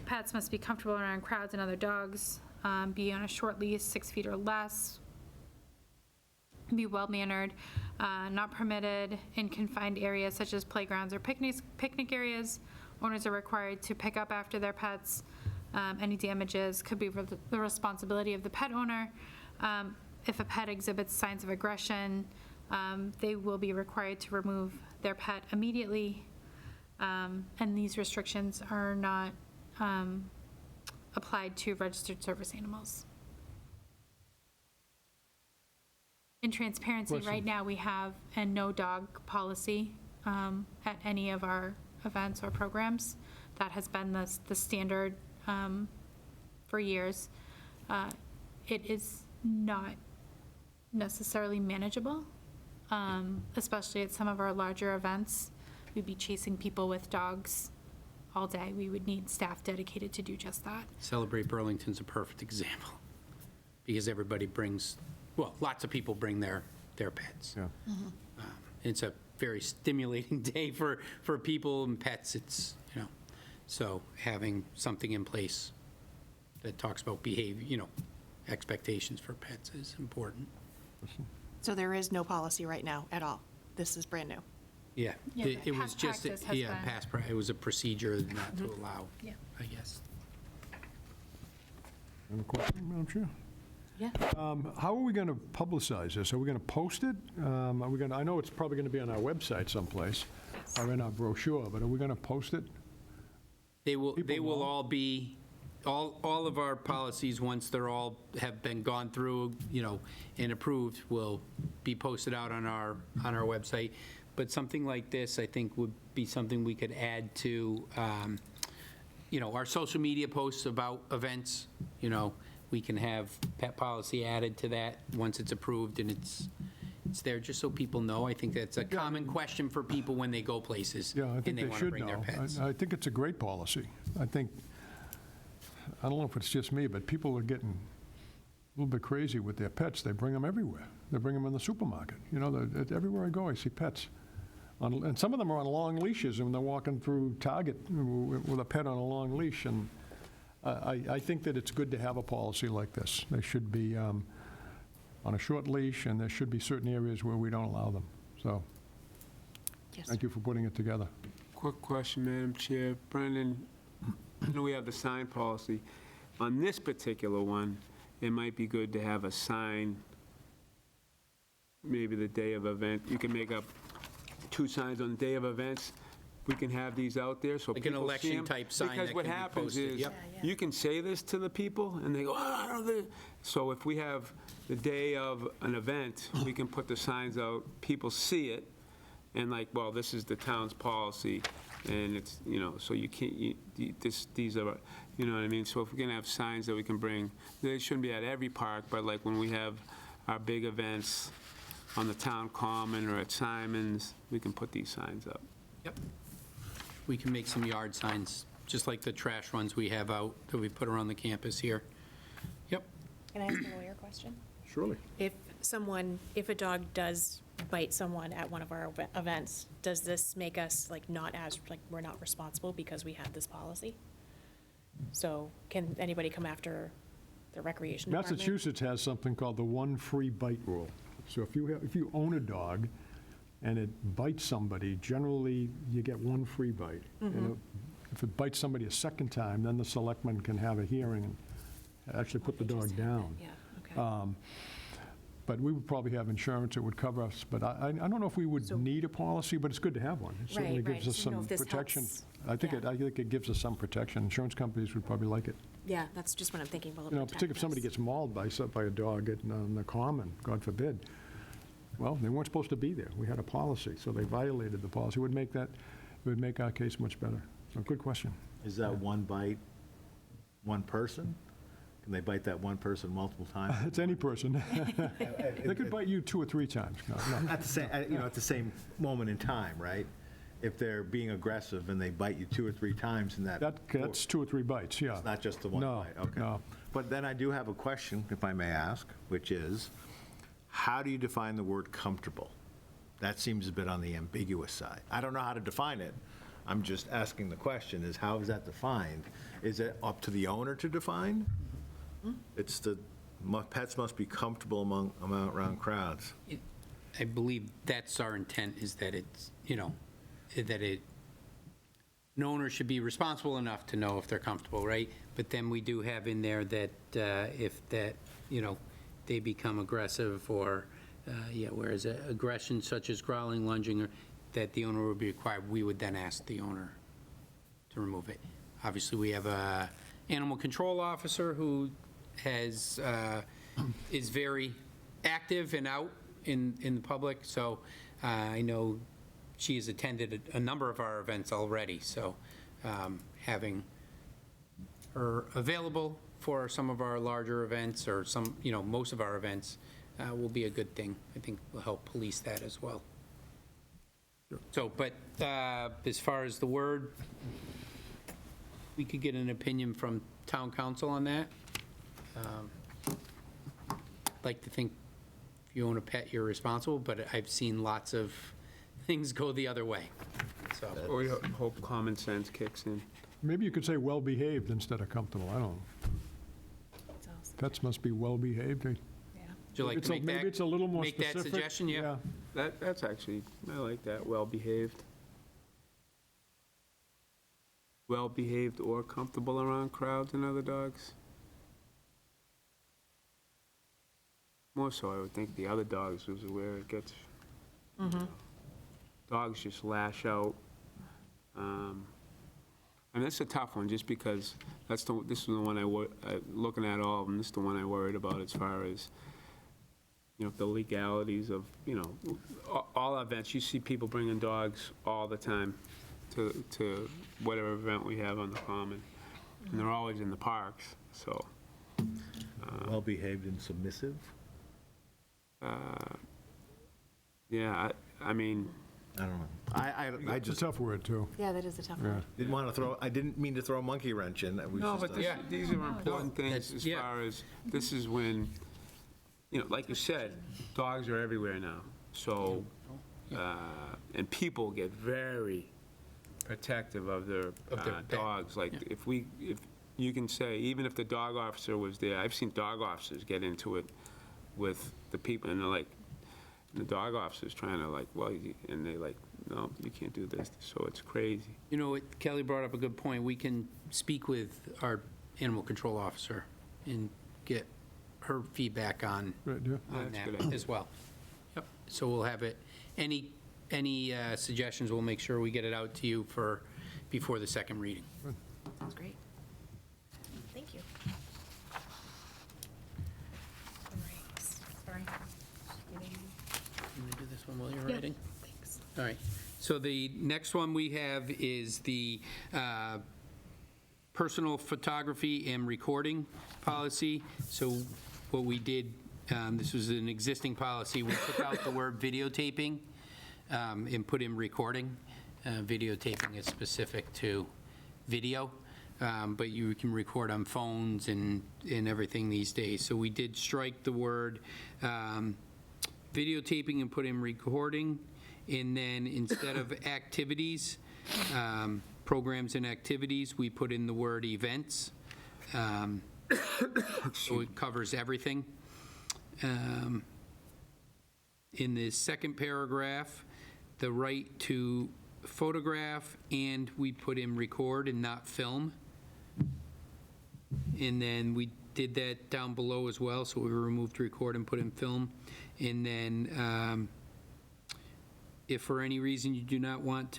Pets must be comfortable around crowds and other dogs, be on a short leash, 6 feet or less, be well-mannered, not permitted in confined areas such as playgrounds or picnic areas. Owners are required to pick up after their pets. Any damages could be the responsibility of the pet owner. If a pet exhibits signs of aggression, they will be required to remove their pet immediately. And these restrictions are not applied to registered service animals. In transparency, right now, we have a no-dog policy at any of our events or programs. That has been the standard for years. It is not necessarily manageable, especially at some of our larger events. We'd be chasing people with dogs all day. We would need staff dedicated to do just that. Celebrate Burlington's a perfect example, because everybody brings, well, lots of people bring their pets. Yeah. It's a very stimulating day for people and pets, it's, so having something in place that talks about behavior, expectations for pets is important. So there is no policy right now at all? This is brand new? Yeah, Yeah, it was past just, practice has been- it was a procedure not to allow, Yeah. I guess. Have a question, Madam Chair? Yeah. How are we going to publicize this? Are we going to post it? Are we going to, I know it's probably going to be on our website someplace, or in our brochure, but are we going to post it? They will People know. all be, all of our policies, once they're all, have been gone through, and approved, will be posted out on our website. But something like this, I think, would be something we could add to, our social media posts about events. We can have pet policy added to that once it's approved and it's there, just so people know. I think that's a common question for people when they go places. Yeah, I think and they they want to should bring their know. pets. I think it's a great policy. I don't know if it's just me, but people are getting a little bit crazy with their pets. They bring them everywhere. They bring them in the supermarket. Everywhere I go, I see pets. And some of them are on long leashes, and they're walking through Target with a pet on a long leash. And I think that it's good to have a policy like this. They should be on a short leash, and there should be certain areas where we don't allow them. So, Yes. thank you for putting it together. Quick question, Madam Chair. Brendan, I know we have the sign policy. on this particular one, it might be good to have a sign, maybe the day of event. You can make up 2 signs on the day of events. We can have these out there so Like an people see election 'em. type sign that Because what can be happens posted. is, Yep. you can say this to the people, and they go, oh, I don't know. So if we have the day of an event, we can put the signs out, people see it, and like, well, this is the town's policy, and it's, so you can't, these are, you know what I mean? So if we can have signs that we can bring, they shouldn't be at every park, but like when we have our big events on the town common or at Simon's, we can put these signs up. Yep. We can make some yard signs, just like the trash ones we have out that we put around the campus here. Yep. Can I ask a lawyer question? Surely. If if a dog does bite someone at one of our events, does this make us we're not responsible because we have this policy? So can anybody come after the recreation department? Massachusetts has something called the one free bite rule. So if you own a dog and it bites somebody, generally you get one free bite. And if it bites somebody a second time, then the selectman can have a hearing and actually put the dog down. Yeah, okay. But we would probably have insurance that would cover us, but I don't know if we would So- need a policy, but it's good to have one. It certainly Right, gives us so, you know, some if this protection. helps- I think yeah. it gives us some protection. Insurance companies would probably like it. Yeah, that's just what I'm thinking. Will it protect Particularly if somebody us? gets mauled by a dog on the common, God forbid. Well, they weren't supposed to be there. We had a policy, so they violated the policy. It would make our case much better. So, good question. Is that one bite, one person? Can they bite that one person multiple times? It's any person. They could bite you 2 or 3 times. No. At the same moment in time, right? If they're being aggressive and they bite you 2 or 3 times in that. That's 2 or 3 bites, yeah. It's not just the one No, bite, okay. no. But then I do have a question, if I may ask, which is, how do you define the word comfortable? That seems a bit on the ambiguous side. I don't know how to define it. I'm just asking the question, is how is that defined? Is it up to the owner to define? It's pets must be comfortable around crowds. I believe that's our intent, is that it's, an owner should be responsible enough to know if they're comfortable, right? But then we do have in there that if that, they become aggressive or, whereas aggression such as growling, lunging, or that the owner would be required, we would then ask the owner to remove it. Obviously, we have a animal control officer who is very active and out in the public, so I know she has attended a number of our events already, so having her available for some of our larger events or most of our events will be a good thing. I think will help police that as well. So, but as far as the word, we could get an opinion from town council on that. Like to think if you own a pet, you're responsible, but I've seen lots of things go the other way, so. Or we hope common sense kicks in. Maybe you could say well-behaved instead of comfortable. I don't know. It's awesome. Pets must be well-behaved. Yeah. Would you like to make that? Maybe it's a little more Make specific. that suggestion, yeah. That's actually, I like that, well-behaved. Well-behaved or comfortable around crowds and other dogs. More so, I would think the other dogs is where it gets. Dogs just lash out. And that's a tough one, just because this is the one looking at all of them, this is the one I worried about as far as, the legalities of, all events. You see people bringing dogs all the time to whatever event we have on the common. And they're always in the parks, so. Well-behaved and submissive? Yeah, I mean, I don't know. I It's a just tough word, too. Yeah, that is a tough Yeah. one. I didn't mean to throw a monkey wrench in. That was no, just but a- Yeah. these are important things as yeah. far as, this is when, like you said, dogs are everywhere now. So, and people get very protective of their pet. dogs. Like, Yeah. if you can say, even if the dog officer was there, I've seen dog officers get into it with the people, and they're like, the dog officer's trying to and they like, no, you can't do this, so it's crazy. Kelly brought up a good point. We can speak with our animal control officer and get her feedback on Right, yeah. on That's a good that idea. as well. Yep, so we'll have it, any suggestions, we'll make sure we get it out to you before the second reading. Sounds great. Thank you. All right, sorry. You want to do this one while you're Yep, writing? thanks. All right, so the next one we have is the personal photography and recording policy. So what we did, this was an existing policy, we took out the word videotaping and put in recording. Videotaping is specific to video, but you can record on phones and everything these days. So we did strike the word videotaping and put in recording. And then instead of activities, programs and activities, we put in the word events. So it covers everything. In the second paragraph, the right to photograph, and we put in record and not film. And then we did that down below as well, so we removed record and put in film. And then if for any reason you do not want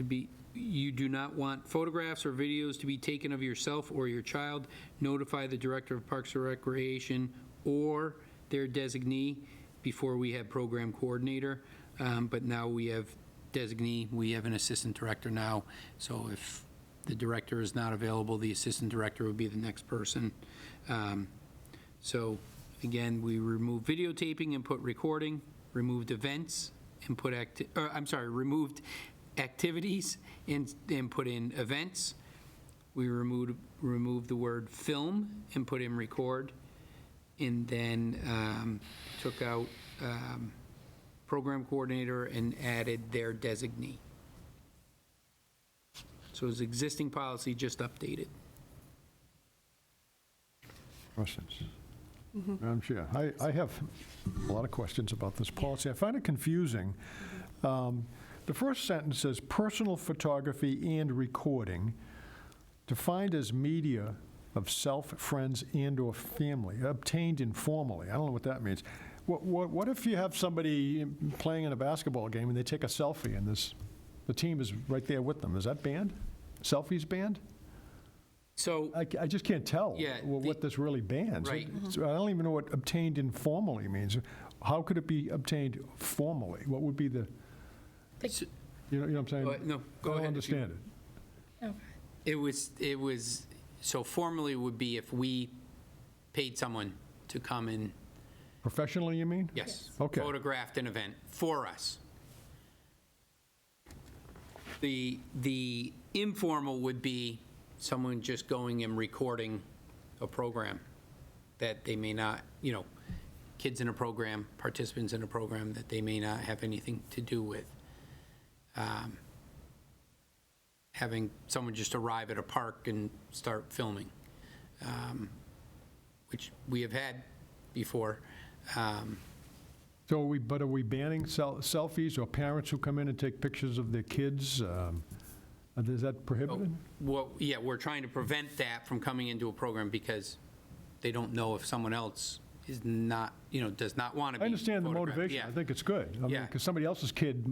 photographs or videos to be taken of yourself or your child, notify the Director of Parks and Recreation or their designee before we have program coordinator. But now we have designee, we have an assistant director now. So if the director is not available, the assistant director would be the next person. So again, we removed videotaping and put recording, removed events and put removed activities and put in events. We removed the word film and put in record, and then took out program coordinator and added their designee. So it's existing policy, just updated. Questions? Madam Chair, I have a lot of questions about this policy. I find it confusing. The first sentence says, "Personal photography and recording defined as media of self, friends, and/or family, obtained informally." I don't know what that means. What if you have somebody playing in a basketball game and they take a selfie and the team is right there with them? Is that banned? Selfies banned? So, I just can't tell Yeah, what this really bans. Right. So I don't even know what obtained informally means. How could it be obtained formally? What would be the, you know what I'm saying? No, go I ahead. don't understand it. it was, so formally would be if we paid someone to come and, Professionally, you mean? yes, Okay. photographed an event for us. The informal would be someone just going and recording a program that they may not, kids in a program, participants in a program that they may not have anything to do with. Having someone just arrive at a park and start filming, which we have had before. So are we banning selfies or parents who come in and take pictures of their kids? Is that prohibited? Well, yeah, we're trying to prevent that from coming into a program because they don't know if someone else is not, does not want to be I understand the photographed. motivation. Yeah. I think it's good. I mean, Yeah. because somebody else's kid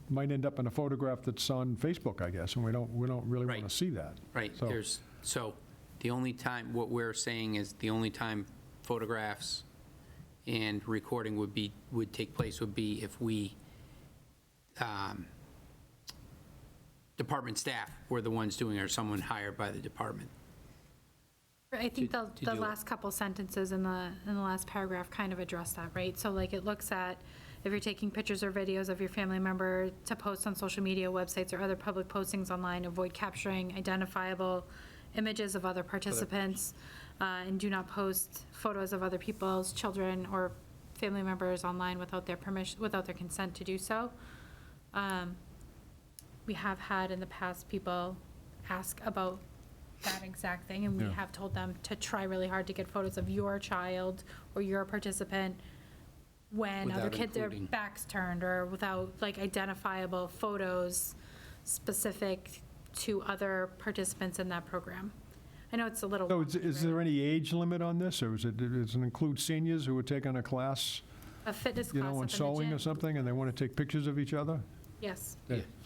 might end up in a photograph that's on Facebook, I guess, and we don't really want Right. to see that. Right, So- so the only time, what we're saying is the only time photographs and recording would take place would be if we, department staff were the ones doing it, or someone hired by the department. I think to the do it. last couple sentences in the last paragraph kind of address that, right? So like it looks at if you're taking pictures or videos of your family member to post on social media, websites, or other public postings online, avoid capturing identifiable images of other participants, and do not post photos of other people's children or family members online without their permission, without their consent to do so. We have had in the past people ask about that exact thing, and we Yeah. have told them to try really hard to get photos of your child or your participant when other Without kids are including- backs turned, or without like identifiable photos specific to other participants in that program. I know it's a little. So is there any age limit on this, or does it include seniors who are taking a class, A fitness you class know, up in in the sewing or gym. something, and they want to take pictures of each other? Yes,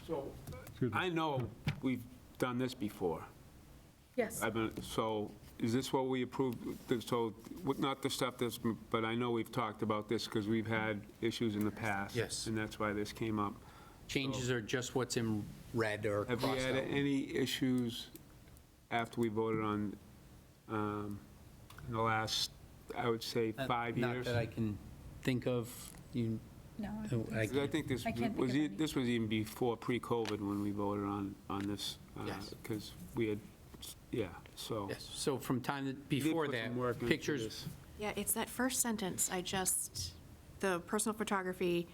So, Excuse me. I know we've done this before. yes. So is this what we approved? So, not the stuff that's, but I know we've talked about this because we've had issues in the past. Yes. And that's why this came up. Changes are just what's in red or Have we crossed had out. any issues after we voted on, in the last, I would say, 5 Not years? that I can think of, you, No. I 'Cause I think this I can't think was, of any. this was even before pre-COVID when we voted on this. Yes. Because we had, yeah, so. yes, so from time, We did before put that, some work into pictures, this. Yeah, it's that first sentence, the personal photography,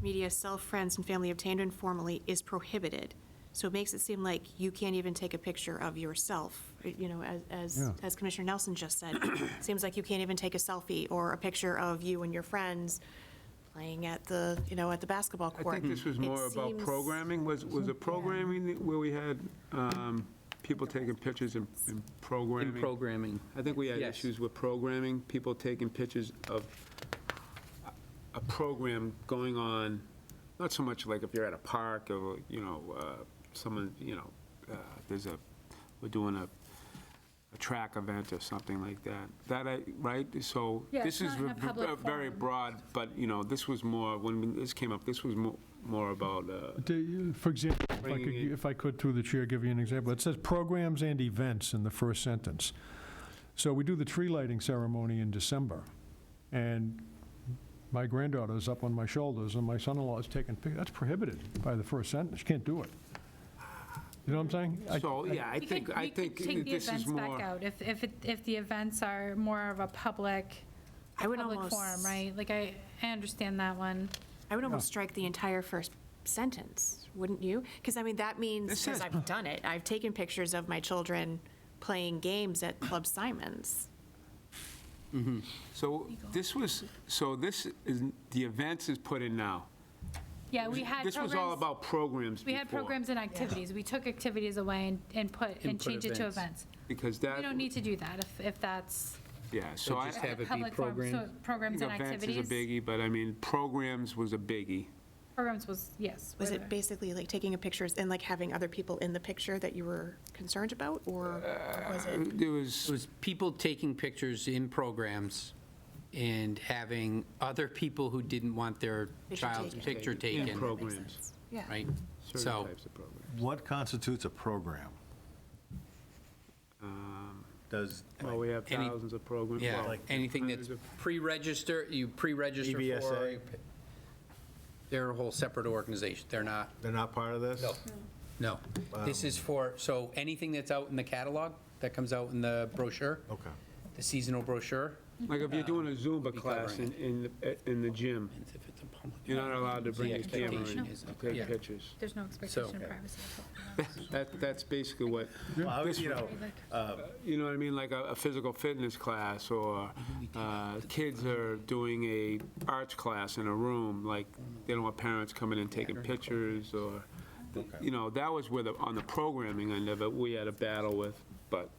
media, self, friends, and family obtained informally is prohibited. So it makes it seem like you can't even take a picture of yourself, you know, Yeah. as Commissioner Nelson just said. Seems like you can't even take a selfie or a picture of you and your friends playing at the, you know, at the basketball I court. think this was It more about seems- programming. Was it programming where we had people taking pictures and in programming? programming. I think we had Yes. issues with programming, people taking pictures of a program going on, not so much like if you're at a park or, you know, someone, you know, we're doing a track event or something like that. Right? So Yeah, this it's is not in a public very forum. broad, but, you know, this was more, when this came up, this was more about, For example, Bringing in- if I could, through the chair, give you an example. It says programs and events in the first sentence. So we do the tree lighting ceremony in December, and my granddaughter's up on my shoulders, and my son-in-law is taking pictures. That's prohibited by the first sentence. You can't do it. You know what I'm saying? so, yeah, I We think could take the this is events back more. out, if the events are more of a public I would forum, almost, right? Like, I understand that one. I would almost strike the entire first sentence, wouldn't you? Because, I mean, that means, This because says- I've done it, I've taken pictures of my children playing games at Club Simons. So this is, the events is put in now. Yeah, we had This was all programs, about programs we had before, programs and activities. We took activities away and put changed it to events. events. because We that, don't need to do that if that's yeah, so I just I have it be public forum. program. So programs and think events activities. is a biggie, but I mean, programs was a biggie. Programs was, yes. Was were it there. basically like taking a pictures and like having other people in the picture that you were concerned about, or was it? There It was, was people taking pictures in programs and having other people who didn't want their Picture child's taken. picture In taken, pro- Makes programs. sense. Yeah. right? certain So, types of programs. What constitutes a program? Does, Well, we have Any- thousands of programs. yeah, well, anything that's hundreds of- pre-register, you pre-register for. EBSA? They're a whole separate organization. They're not, they're not part of this? no. This is for, so anything that's out in the catalog, that comes out in the brochure, Okay. the seasonal brochure. Like if you're doing a Zumba be class covering in the gym, And if it's a public- you're not allowed to bring The your camera expectation in is- to yeah. take pictures. There's no expectation of privacy. That's basically what, Well, I would, you know, you know what I mean, like a physical fitness class, or kids are doing a arts class in a room, like, they don't want parents coming in taking pictures, or, you know, that was where on the programming end of it, we had a battle with, but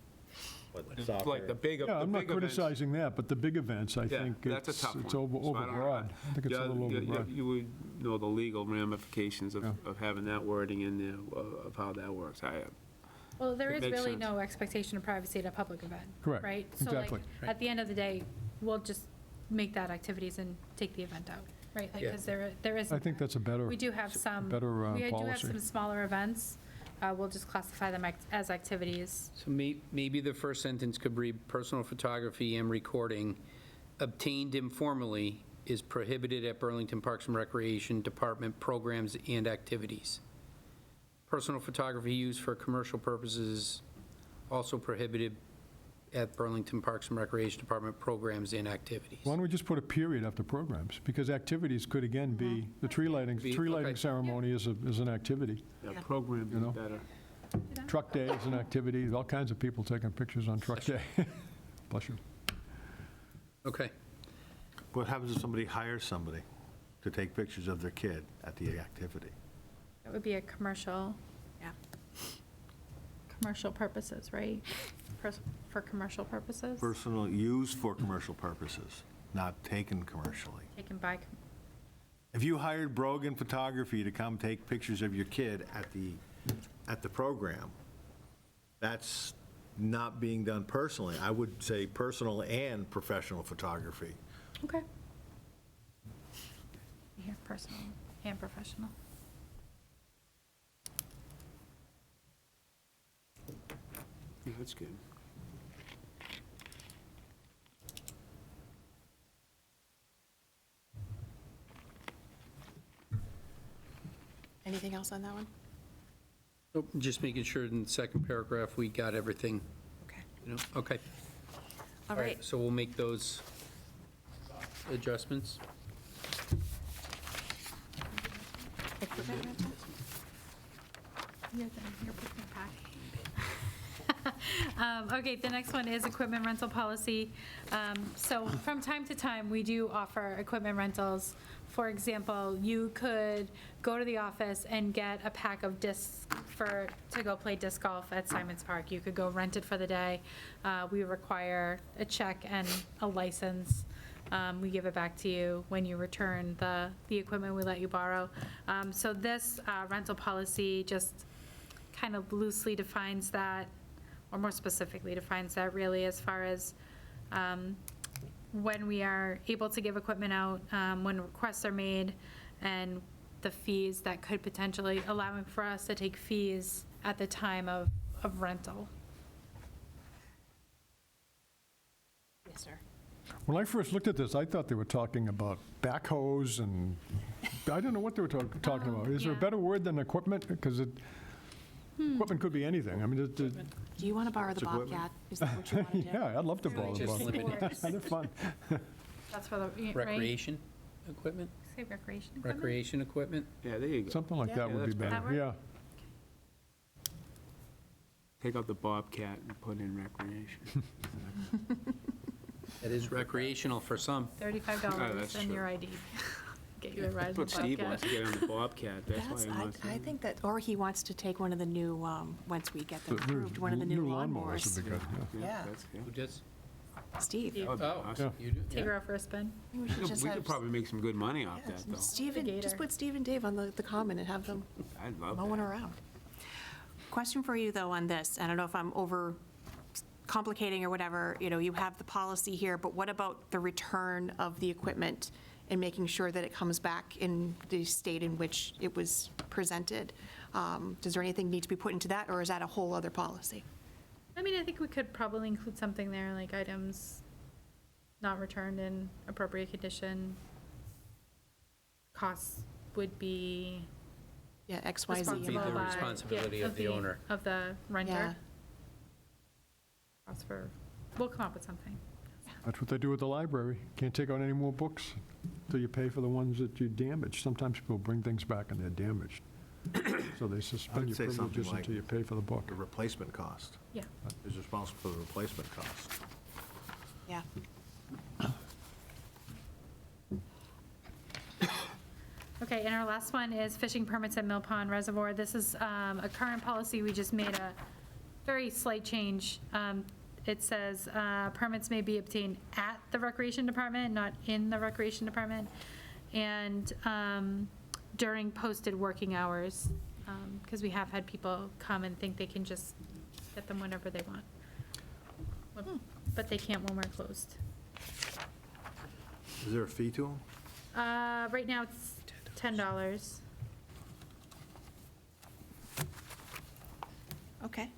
like the big Yeah, I'm not events. criticizing that, but the big events, I Yeah, think that's a it's tough one. it's So I don't know. overbroad. I think it's a Yeah, little yeah, overbroad. You would know the legal ramifications Yeah. of having that wording in there, of how that works. Well, there It is makes really sense. no expectation of privacy at a public event. Correct, Right? exactly. So like, at the end of the day, we'll just make that activities and take the event out, right? Like, Yeah. because there is. I think that's a better, We do have some. better, We do have policy. some smaller events. We'll just classify them as activities. So maybe the first sentence could read, personal photography and recording obtained informally is prohibited at Burlington Parks and Recreation Department programs and activities. Personal photography used for commercial purposes also prohibited at Burlington Parks and Recreation Department programs and activities. why don't we just put a period after programs? Because activities could again be, the tree lighting Okay. ceremony is an activity. Yeah, programs You know? is better. Truck day is an activity, all kinds of people taking pictures on truck day. Bless you. Okay. what happens if somebody hires somebody to take pictures of their kid at the activity? That would be a commercial. Yeah. Commercial purposes, right? for commercial purposes, Personal use for commercial purposes, not taken commercially. taken by, If you hired Brogan Photography to come take pictures of your kid at the program, that's not being done personally. I would say personal and professional photography. okay. Yeah, personal and professional. Yeah, that's good. Anything else on that one? Nope, just making sure in the second paragraph, we got everything, Okay. Okay. All right. So we'll make those adjustments. Equipment rental? You're picking a pack. Okay, the next one is equipment rental policy. So from time to time, we do offer equipment rentals. For example, you could go to the office and get a pack of discs to go play disc golf at Simons Park. You could go rent it for the day. We require a check and a license. We give it back to you when you return the equipment we let you borrow. So this rental policy just kind of loosely defines that, or more specifically defines that really, as far as when we are able to give equipment out, when requests are made, and the fees that could potentially, allowing for us to take fees at the time of rental. Yes, sir. When I first looked at this, I thought they were talking about backhoes and, I don't know what they were talking about. Is there a yeah. better word than equipment? Because equipment could be anything. I mean, Do you want to borrow the equipment. Bobcat? Is that what you want to do? yeah, I'd love to borrow Just them. limited They're fun. That's for the, right? recreation equipment, Say recreation equipment? recreation equipment. Yeah, there you go. Something like that Yeah, would be that's better, better. yeah. Take out the Bobcat and put in recreation. That is recreational for some. Oh, $35 that's and true. your ID. Get you a ride in That's what Steve wants Bobcat. to get on the Bobcat, that's why he wants to. I think that, or he wants to take one of the new, once we get them The approved, one of the new lawnmowers. would be good, yeah. Yeah. That's good. Who does? Steve. Steve. Oh, Awesome. you do? Take her out for a spin. We should just We have could probably make some good money off that, though. Steve and, The just gator. put Steve and Dave on the common and have them I'd love mowing that. around. Question for you, though, on this. I don't know if I'm over complicating or whatever. You know, you have the policy here, but what about the return of the equipment and making sure that it comes back in the state in which it was presented? Does there anything need to be put into that, or is that a whole other policy? I mean, I think we could probably include something there, like items not returned in appropriate condition. Costs would be Yeah, X, Y, Z. Would be the responsible by. responsibility of the owner. Of the Yeah, renter. Costs for, we'll come up with something. That's what they do at the library. Can't take out any more books until you pay for the ones that you damaged. Sometimes people bring things back and they're damaged. So they I suspend would your say something privileges like- until you pay for the book. The replacement cost Yeah. is responsible for the replacement cost. yeah. Okay, and our last one is fishing permits at Mill Pond Reservoir. This is a current policy, we just made a very slight change. It says permits may be obtained at the Recreation Department, not in the Recreation Department, and during posted working hours, because we have had people come and think they can just get them whenever they want. But they can't when we're closed. Is there a fee to them? Right now, it's $10. Okay.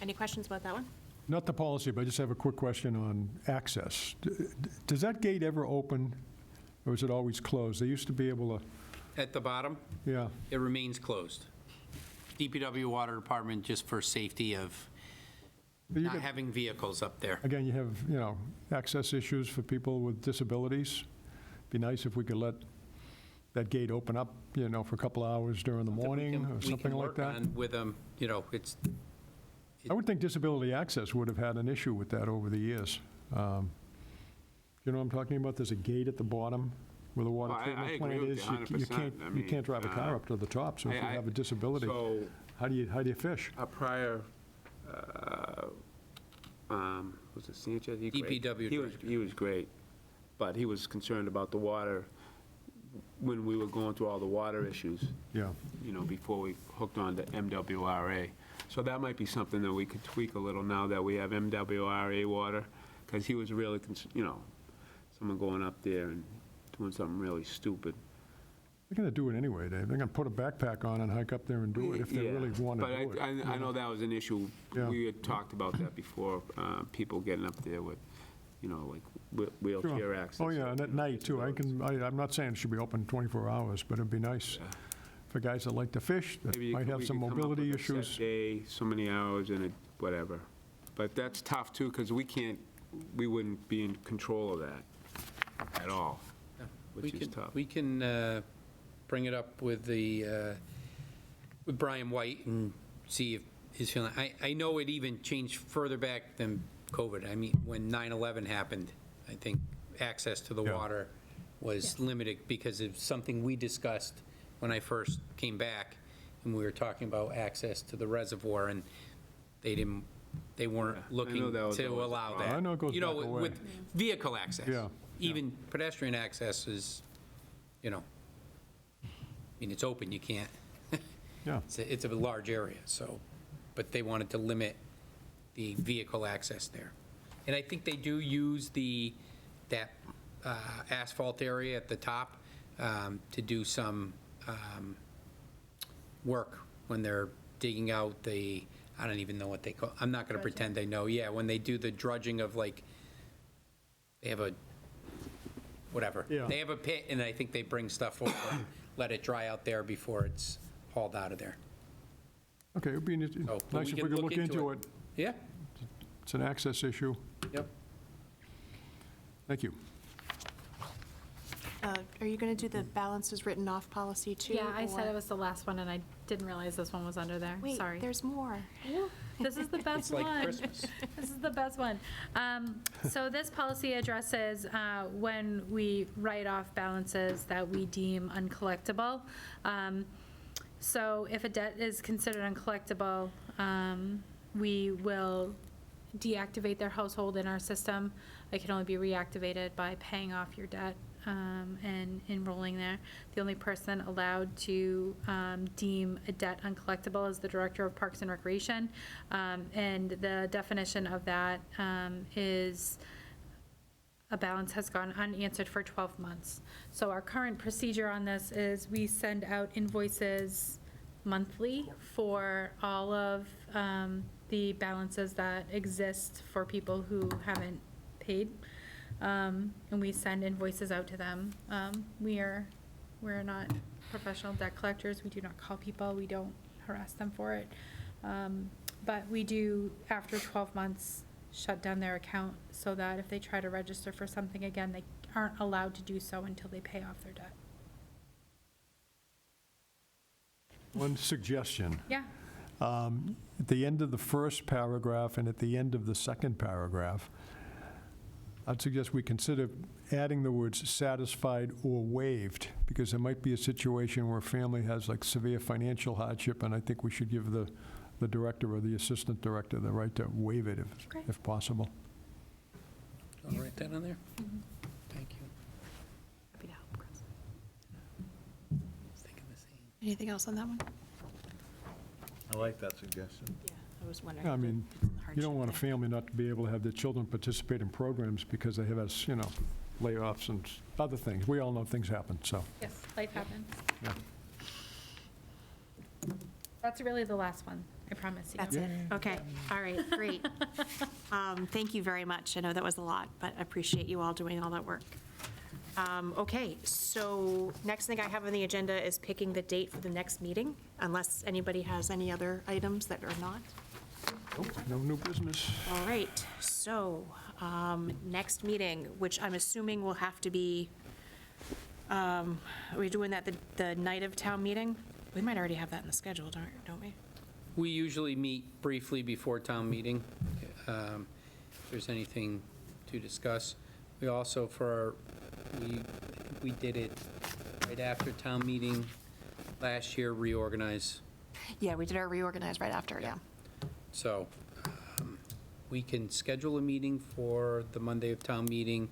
Any questions about that one? Not the policy, but I just have a quick question on access. Does that gate ever open, or is it always closed? They used to be able to, At the bottom, yeah. it remains closed. DPW Water Department, just for safety of But you not got- having vehicles up there. Again, you have, access issues for people with disabilities. Be nice if we could let that gate open up, for a couple of hours during the morning or something like that. We can work on with them, it's, I would think disability access would have had an issue with that over the years. You know what I'm talking about? There's a gate at the bottom where the water Well, I treatment agree plant with is. you You 100%. I you mean, can't drive a car up to the top, so if you have a disability, So how do you fish? a prior was it Sanchez? DPW He was great, but he was concerned about the water when we were going through all the water issues, Yeah. before we hooked on to MWRA. So that might be something that we could tweak a little now that we have MWRA water, because he was really, someone going up there and doing something really stupid. They're going to do it anyway, Dave. They're going to put a backpack on and hike up there and do it if they Yeah, really want to do it. But I know that was an issue. Yeah. We had talked about that before, people getting up there with, like Sure. wheelchair access. Oh, yeah, and at night, too. I'm not saying it should be open 24 hours, but it'd be nice for guys that like to fish, that Maybe you might could- have we some could come up mobility with a set issues. day, so many hours in it, whatever. But that's tough, too, because we wouldn't be in control of that at all, which is tough. We can bring it up with with Brian White and see if his feeling, I know it even changed further back than COVID. I mean, when 9/11 happened, I think access to the Yeah. water was limited because of something we discussed when I first came back, and we were talking about access to the reservoir, and they weren't Yeah, I know looking that was to always a allow problem. that. I know it goes You know, back a way. with vehicle access. Yeah, Even pedestrian access is, I mean, it's open, you can't. Yeah. It's a large area, so, but they wanted to limit the vehicle access there. And I think they do use that asphalt area at the top to do some work when they're digging out I don't even know what they call, I'm not going to pretend I know. Yeah, when they do the drudging of they have whatever. Yeah. They have a pit, and I think they bring stuff over, and let it dry out there before it's hauled out of there. Okay, it'd be but nice we if can we could look into it. Yeah, It's an access issue. yep. Thank you. Are you going to do the balances written off policy too? Yeah, I said or- it was the last one, and I didn't realize this one was under there. Wait, Sorry. there's more. This is the best It's like one. Christmas. This is the best one. So this policy addresses when we write off balances that we deem uncollectible. So if a debt is considered uncollectible, we will deactivate their household in our system. It can only be reactivated by paying off your debt and enrolling there. The only person allowed to deem a debt uncollectible is the Director of Parks and Recreation. And the definition of that is a balance has gone unanswered for 12 months. So our current procedure on this is we send out invoices monthly for all of the balances that exist for people who haven't paid. And we send invoices out to them. We're not professional debt collectors. We do not call people. We don't harass them for it. But we do, after 12 months, shut down their account so that if they try to register for something again, they aren't allowed to do so until they pay off their debt. One suggestion. Yeah. At the end of the first paragraph and at the end of the second paragraph, I'd suggest we consider adding the words satisfied or waived, because there might be a situation where a family has like severe financial hardship, and I think we should give the director or the assistant director the right to waive it Okay. if possible. I'll write that on there. Thank you. Happy to help, Chris. I was thinking the same. Anything else on that one? I like that suggestion. Yeah, I was wondering. Yeah, I mean, the you hardship don't want a thing. family not to be able to have their children participate in programs because they have, layoffs and other things. We all know things happen, so, Yes, life happens. yeah. That's really the last one, I promise you. That's it? Okay, all right, great. Thank you very much. I know that was a lot, but I appreciate you all doing all that work. Okay, so next thing I have on the agenda is picking the date for the next meeting, unless anybody has any other items that are not. Nope, no new business. All right, so next meeting, which I'm assuming will have to be, are we doing that the night of town meeting? We might already have that in the schedule, don't we? We usually meet briefly before town meeting, if there's anything to discuss. We also, we did it right after town meeting last year, reorganize. Yeah, we did our reorganize right after, yeah. So we can schedule a meeting for the Monday of town meeting.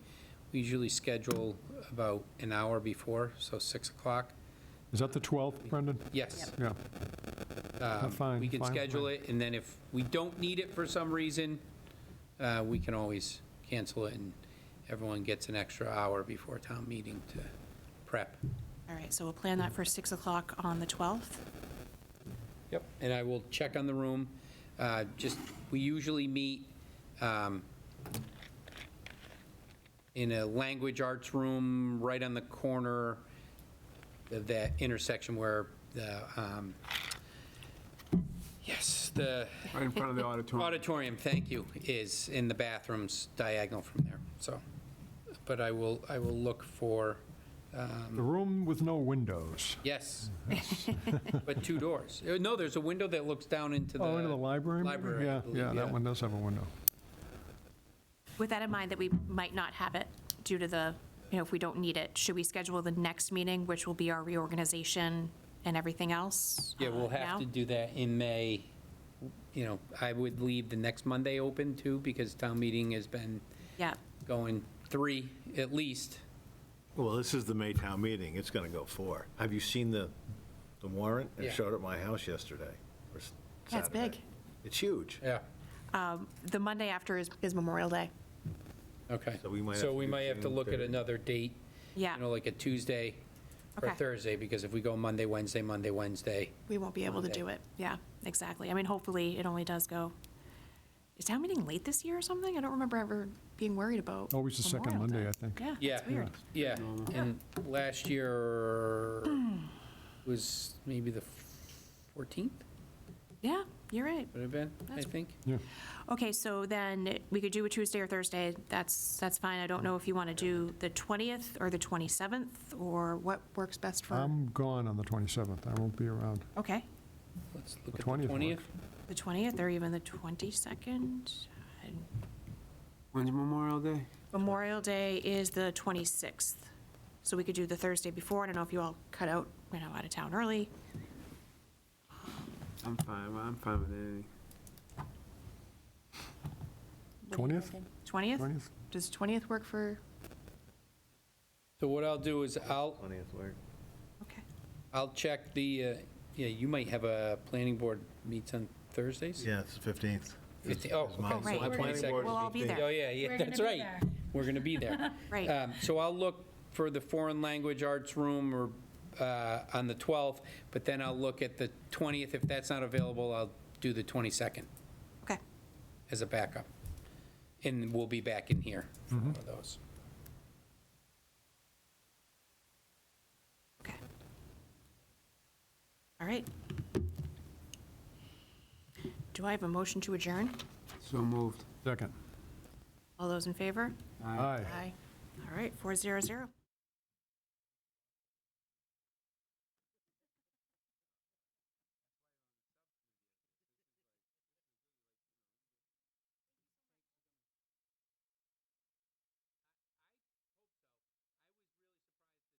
We usually schedule about an hour before, so 6 o'clock. Is that the 12th, Brendan? Yes. Yeah. Fine, We can fine with schedule me. it, and then if we don't need it for some reason, we can always cancel it, and everyone gets an extra hour before town meeting to prep. All right, so we'll plan that for 6 o'clock on the 12th. Yep. And I will check on the room. We usually meet in a language arts room right on the corner of that intersection where the, Right in front of the auditorium. auditorium, thank you, is in the bathrooms diagonal from there, so. But I will look for, The room with no windows. yes, but 2 doors. No, there's a window that looks down into the. Oh, into the library? maybe? Library, I Yeah, believe, yeah, that one does have a window. With that in mind, that we might not have it due to the, if we don't need it, should we schedule the next meeting, which will be our reorganization and everything else? Yeah, we'll have now? to do that in May. I would leave the next Monday open too, because town meeting has been Yeah, going 3 at least. Well, this is the Maytown meeting, it's going to go 4. Have you seen the warrant? Yeah. It showed at my house yesterday. or Yeah, it's Saturday. big. It's huge. Yeah. the Monday after is Memorial Day. Okay. So we might have So to we do might have to June look at 3rd. another date, Yeah, like a Tuesday or Okay. Thursday, because if we go Monday, Wednesday, we won't be able to Monday. do it. Yeah, exactly. I mean, hopefully, it only does go. Is town meeting late this year or something? I don't remember ever being worried about. Always the second Memorial Monday, Day. I think. Yeah, Yeah. it's weird. yeah. And last year was maybe the 14th, Yeah, you're right. would have been, I That's- think. Yeah. Okay, so then we could do a Tuesday or Thursday. That's fine. I don't know if you want to do the 20th or the 27th, or what works best for, I'm gone on the 27th. I won't be around. okay, Let's look The at the 20th 20th. the 20th or even the 22nd? When's Memorial Day? Memorial Day is the 26th, so we could do the Thursday before. I don't know if you all cut out, out of town early. I'm fine with anything. 20th? 20th? 20th? Does 20th work for, So what I'll do is 20th work. okay. I'll check you might have a planning board meets on Thursdays? Yeah, it's the 15th. 15 oh, Is mine. Oh, right. My planning board We'll is all be 15th. there. Oh, yeah, We're that's gonna be right. there. We're going to be there. Right. So I'll look for the foreign language arts room or on the 12th, but then I'll look at the 20th. If that's not available, I'll do the 22nd Okay. as a backup. And we'll be back in here for one of those. Okay. All right. Do I have a motion to adjourn? So moved. Second. All those in favor? Aye. Aye. All right, 400.